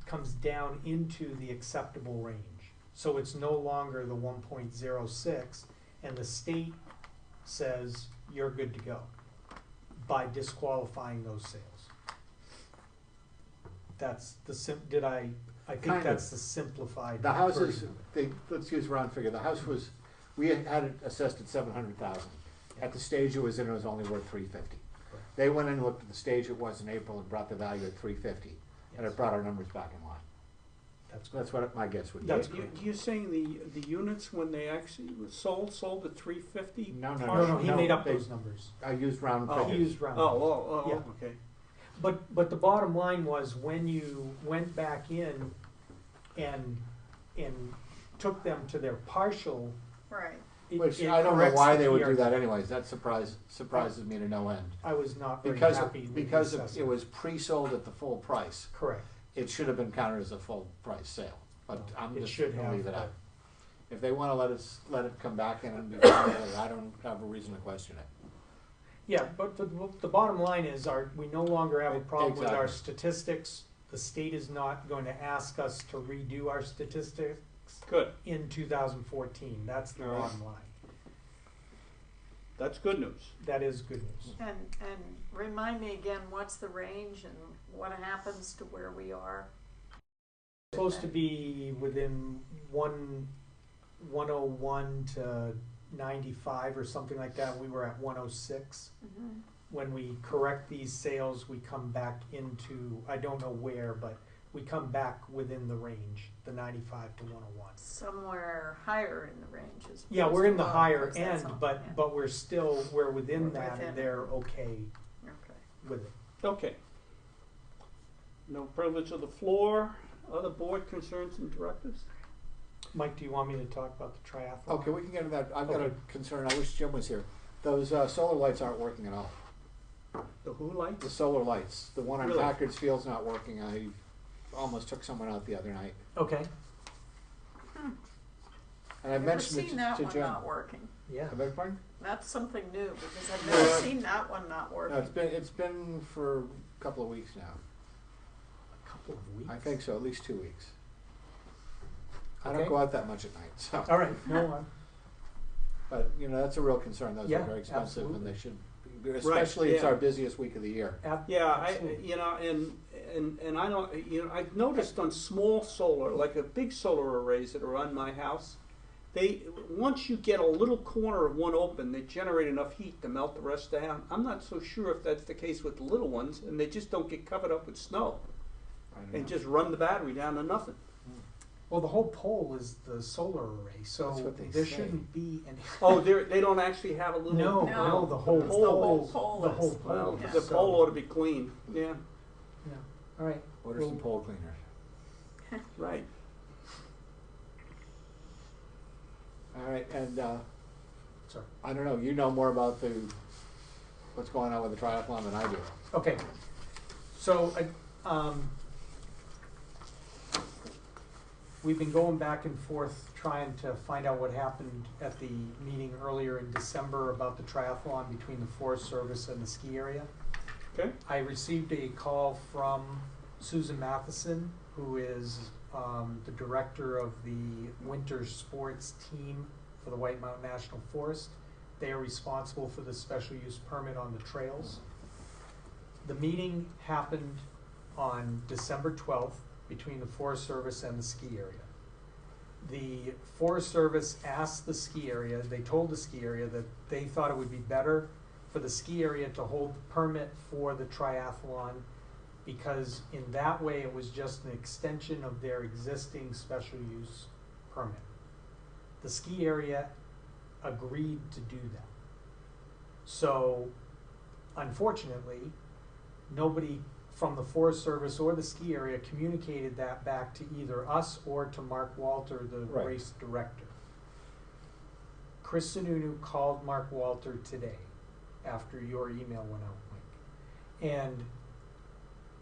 Comes down into the acceptable range. So it's no longer the 1.06, and the state says you're good to go by disqualifying those sales. That's the I think Kind of. that's the simplified The houses, version. let's use round figure, the house was, we had it assessed at 700,000. At the stage it was in, it was only worth 350. They went in and looked at the stage it was in April and brought the value at 350, and Yes. it brought our numbers back in line. That's what my guess would be. That's You're saying the units, when they actually were sold at 350? No, No, he made up they- those numbers. I used round Oh. He figures. used round. Oh, Yeah. okay. But the bottom line was, when you went back in and took them to their partial, Right. Which it I don't know corrects why the they would do PRT. that anyways, that surprises me to no end. I was not very Because, happy with the because it assessment. was pre-sold at the full price, Correct. it should have been counted as a full price sale, but I'm It just should gonna have, leave it but- out. If they wanna let it come back in and be, I don't have a reason to question it. Yeah, but the bottom line is we no longer have a problem with our Exactly. statistics. The state is not going to ask us to redo our statistics Good, in 2014. That's the All right. bottom line. that's good news. That is good news. And remind me again, what's the range and what happens to where we are? Supposed to be within 101 to 95 or something like that. We were at 106. Mm-hmm. When we correct these sales, we come back into, I don't know where, but we come back within the range, the 95 to 101. Somewhere higher in the range is. Yeah, we're in the low, higher because that's end, all- but yeah. but we're within We're that, within and it. they're okay Okay. with it. Okay. No privilege of the floor, other board concerns and directives? Mike, do you want me to talk about the triathlon? Okay, we can get into that. I've got a Okay. concern. I wish Jim was here. Those solar lights aren't working at all. The who lights? The solar lights, the one on Really? Packard's Field's not working. I almost took someone out the other night. Okay. And I I've never mentioned seen it that to one Jim. not working. Yeah. I beg your pardon? That's something new, because I've never Yeah. seen that one not No, working. it's been for a couple of weeks now. A couple of weeks. I think so, at least 2 weeks. I don't Okay. go out that much at night, so. All right. No. But, that's a real concern. Those Yeah, are very expensive and absolutely. they should be, especially it's yeah. our busiest week of the year. Yeah, Absolutely. and I don't, I've noticed on small solar, like a big solar arrays that are on my house, once you get a little corner of one open, they generate enough heat to melt the rest down. I'm not so sure if that's the case with the little ones, and they just don't get covered up with snow, I don't and know. just run the battery down to nothing. Well, the whole pole is the solar array, so That's what they there say. shouldn't be any. Oh, they don't actually have a little. No, No. the whole It's the pole. whole is- pole The is- whole pole. Well, is the so- pole ought to be clean, yeah, Yeah. All right. Order some pole cleaners. right. All right, and, Sorry. I don't know, you know more about what's going on with the triathlon than I do. Okay, so we've been going back and forth trying to find out what happened at the meeting earlier in December about the triathlon between the Forest Service and the ski area. Okay. I received a call from Susan Matheson, who is the director of the winter sports team for the White Mountain National Forest. They are responsible for the special use permit on the trails. The meeting happened on December 12th between the Forest Service and the ski area. The Forest Service asked the ski area, they told the ski area that they thought it would be better for the ski area to hold the permit for the triathlon, because in that way it was just an extension of their existing special use permit. The ski area agreed to do that. So, unfortunately, nobody from the Forest Service or the ski area communicated that back to either us or to Mark Walter, the Right. race director. Chris Sununu called Mark Walter today after your email went out, Mike. And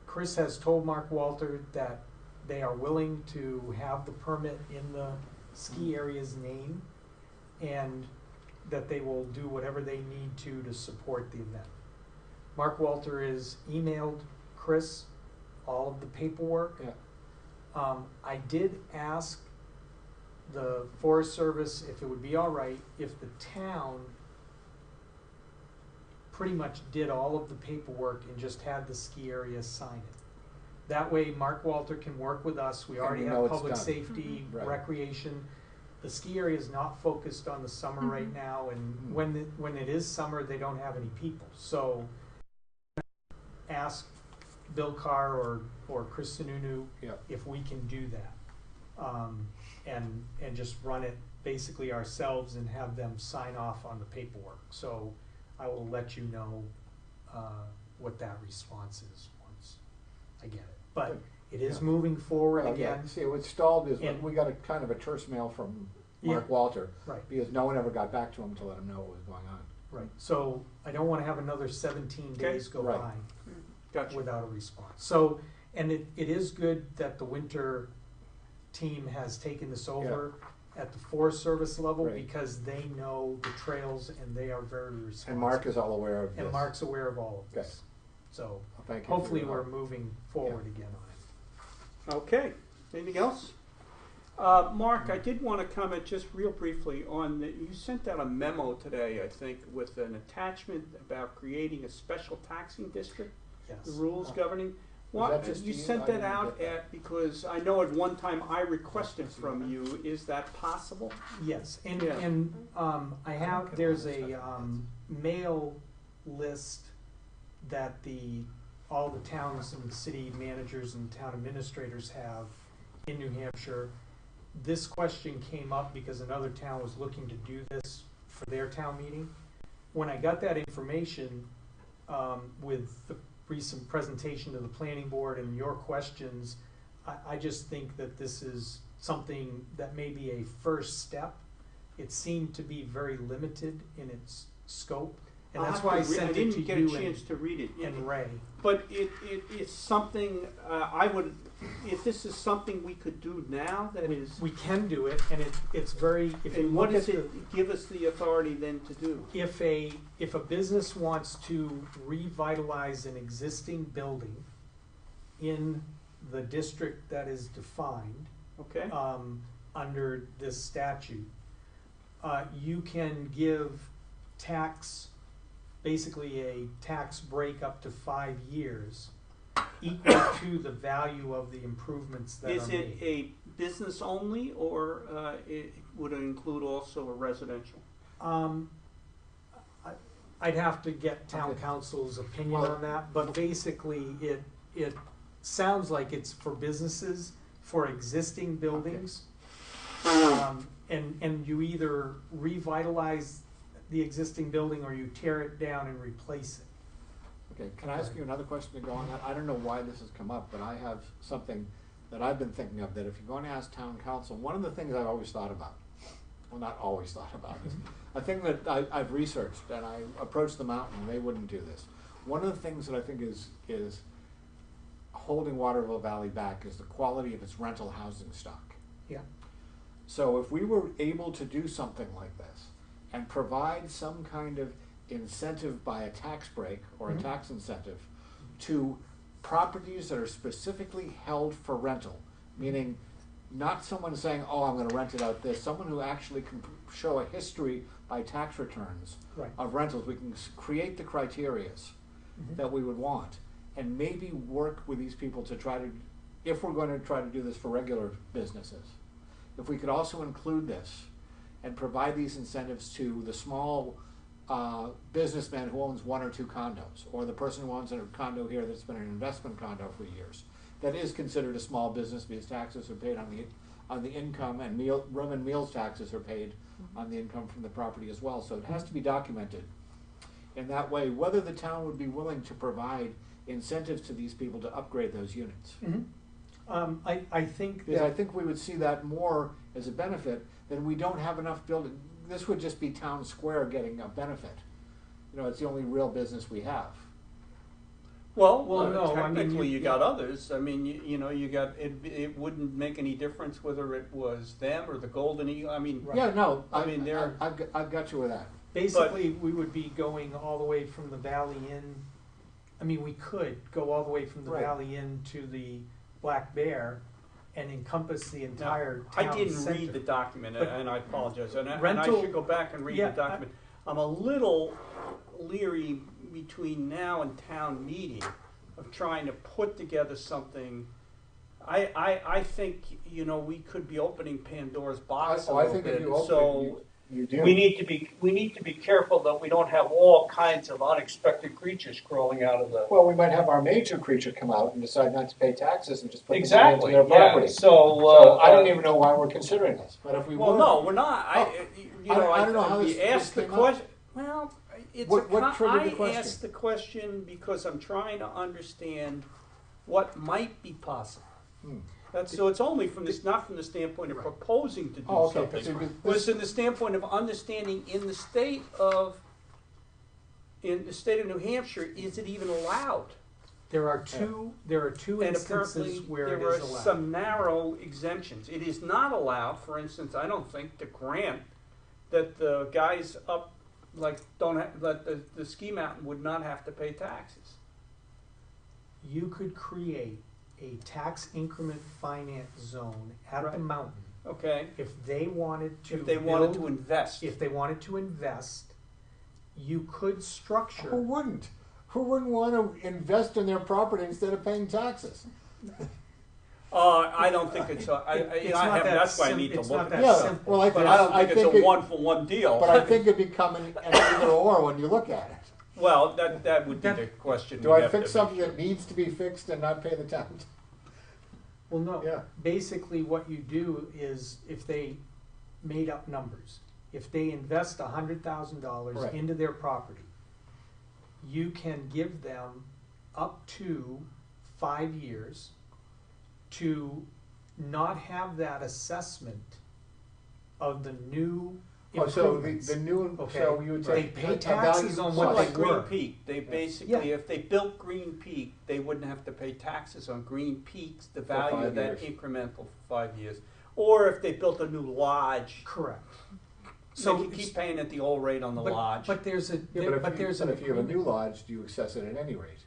Chris has told Mark Walter that they are willing to have the permit in the ski area's name, and that they will do whatever they need to support the event. Mark Walter has emailed Chris all of the paperwork. Yeah. I did ask the Forest Service if it would be all right if the town pretty much did all of the paperwork and just had the ski area sign it. That way Mark Walter can work with us. We And already we know have it's public done. safety, Mhm. Right. recreation. The ski area is not focused on the summer right Mhm. now, and Mhm. when it is summer, they don't have any people. So ask Bill Carr or Chris Sununu Yeah. if we can do that. And just run it basically ourselves and have them sign off on the paperwork. So I will let you know what that response is once I get it. But Good. it is Yeah. moving forward Well, yeah, again. see, what stalled is And- we got a kind of a terse mail from Yeah. Mark Walter, Right, because no one ever got back to him to let him know what was going on. right. So I don't wanna have another 17 Okay. days go Right. by Gotcha. without a response. So, and it is good that the winter team has taken this over, at the Forest Service level Right. because they know the trails and they are very responsive. And Mark is all aware of this. And Mark's aware of all of Okay. this. So Well, thank you for hopefully your we're help. moving forward again on it. Okay, anything else? Mark, I did want to comment just real briefly on, you sent out a memo today, I think, with an attachment about creating a special taxing district, Yes. the rules governing. Was that What, just you to you? sent I that didn't out get that. at, because I know at one time I requested from you, is that possible? Yes, and, Yeah. I have, there's a, mail list that all the towns and city managers and town administrators have in New Hampshire. This question came up because another town was looking to do this for their town meeting. When I got that information, with the recent presentation to the planning board and your questions, I just think that this is something that may be a first step. It seemed to be very limited in its scope, and I'll that's have why I to sent I it didn't to get a you chance to read it. and Ray. But it's something, I would, if this is something we could do now, that is, We can do it, and it's very, if you and what look at does the, it give us the authority then to do? if a business wants to revitalize an existing building in the district that is defined, Okay? under this statute, you can give basically a tax break up to 5 years, equal to the value of the improvements that are Is it made. a business only, or would it include also a residential? I'd have to get town Okay. council's opinion Well- on that, but basically it sounds like it's for businesses, for existing buildings. And you either revitalize the existing building or you tear it down and replace it. Okay, can I ask you another question to go on that? I don't know why this has come up, but I have something that I've been thinking of, that if you're going to ask town council, one of the things I've always thought about, well, not always thought about, is a thing that I've researched, and I approached the mountain, and they wouldn't do this. One of the things that I think is holding Waterville Valley back is the quality of its rental housing stock. Yeah. So if we were able to do something like this and provide some kind of incentive by a tax break or a Mhm. tax incentive to properties that are specifically held for rental, meaning not someone saying, oh, I'm gonna rent it out this, someone who actually can show a history by tax returns Right. of rentals, we can create the criterias that we would want, and maybe work with these people to try to, if we're going to try to do this for regular businesses, if we could also include this and provide these incentives to the small businessman who owns 1 or 2 condos, or the person who owns a condo here that's been an investment condo for years, that is considered a small business because taxes are paid on the income, and room and meals taxes are paid on the income from the property as well. So it has to be documented in that way, whether the town would be willing to provide incentives to these people to upgrade those units. I think Because I that, think we would see that more as a benefit than we don't have enough building. This would just be town square getting a benefit. You know, it's the only real business we have. Well, no, I mean, technically you- you got others. I mean, you know, you got, it wouldn't make any difference whether it was them or the Golden Eagle. I mean, Right. Yeah, no, I mean, they're- I've got you with that. basically, we would be going all the way from the Valley Inn. I mean, we could go all the way from the Right. Valley Inn to the Black Bear and encompass the entire I town didn't center. read the document, But and I apologize, and I rental- should go back and read Yeah, the document. I'm a little leery between now and town meeting of trying to put together something. I think, you know, we could be opening Pandora's box a little bit, so you do. we need to be careful that we don't have all kinds of unexpected creatures crawling out of the. Well, we might have our major creature come out and decide not to pay taxes and just put the money Exactly, into their yeah, property. so, I don't even know why we're considering this, but if we well, were. no, we're not, you know, I don't know how we this asked the came up. question, well, it's What triggered the I question? asked the question because I'm trying to understand what might be possible. So it's only from this, not from the standpoint of proposing to do Oh, okay, something, because but it's in the standpoint of understanding in the state of New Hampshire, is it even allowed? There are two And apparently, instances where there it are is allowed. some narrow exemptions. It is not allowed, for instance, I don't think, to grant that the guys up, like, that the ski mountain would not have to pay taxes. You could create a tax increment finance zone at the Right. mountain Okay? if they wanted to If they wanted build- to invest. If they wanted to invest, you could structure. Who wouldn't? Who wouldn't want to invest in their property instead of paying taxes? I don't think it's, It's not that that's why I sim- need to it's look not at that it. Yeah, simple. well, I But think, I don't I think it's think a it, one-for-one deal. but I think it'd become an either or when you look at it. Well, that would be the question. Do we'd I have to fix make something sure. that needs to be fixed and not pay the town? Well, no. Yeah. Basically, what you do is if they made up numbers, if they invest $100,000 Right. into their property, you can give them up to 5 years to not have that assessment of the new Oh, so improvements. the new, Okay. so you would They take pay a taxes value on So what plus. they like Green were. Peak, they basically, Yeah. if they built Green Peak, they wouldn't have to pay taxes on Green Peak's, the For value 5 of that years. incremental for 5 years. Or if they built a new lodge, Correct. they So could keep paying at the old rate on the but, lodge. But there's a Yeah, but there's an but if you have a agreement. new lodge, do you assess it at any rate?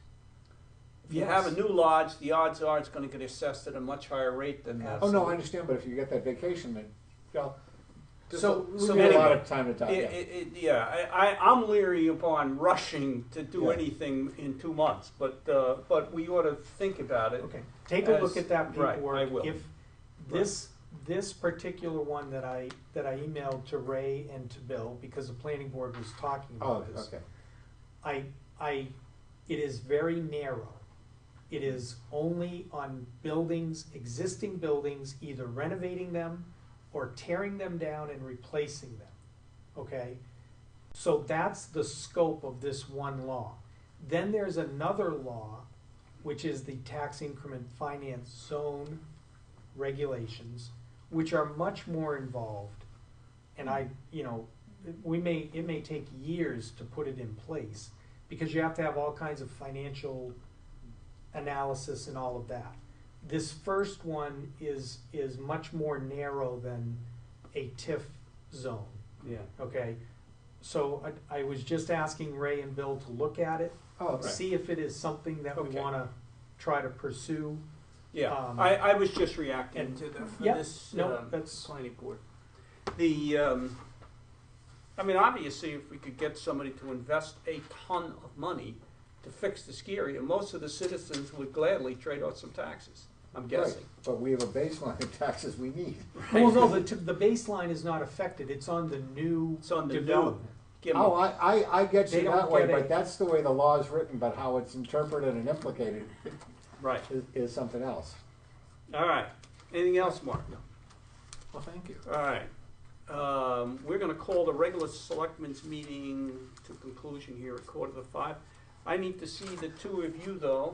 If you have a new lodge, the odds are it's gonna get assessed at a much higher rate than the. Oh, no, I understand, but if you get that vacation, then, you know, So we so need a lot anyway, of time to talk, yeah. Yeah, I'm leery upon rushing to do Yeah. anything in 2 months, but we ought to think about it. Okay, take a look As- at that right, paperwork. I will. If this particular one that I emailed to Ray and to Bill, because the planning board was talking Oh, about this. okay. It is very narrow. It is only on buildings, existing buildings, either renovating them or tearing them down and replacing them, okay? So that's the scope of this one law. Then there's another law, which is the tax increment finance zone regulations, which are much more involved. And it may take years to put it in place, because you have to have all kinds of financial analysis and all of that. This first one is much more narrow than a TIF zone, Yeah. okay? So I was just asking Ray and Bill to look at it, Oh, okay. see if it is something that we Okay. wanna try to pursue. Yeah, Um, I was just reacting and- to for yeah, this no, that's- planning board. I mean, obviously, if we could get somebody to invest a ton of money to fix the ski area, most of the citizens would gladly trade off some taxes, I'm guessing. Right, but we have a baseline of taxes we need. Well, no, the baseline is not affected, it's on the new It's on the new. development. Give 'em- Oh, I get They you don't that way, get but a- that's the way the law is written, but how it's interpreted and implicated Right, is something else. all right. Anything else, Mark? Well, thank you. All right. We're gonna call the regular selectmen's meeting to conclusion here at 4:45. I need to see the two of you, though.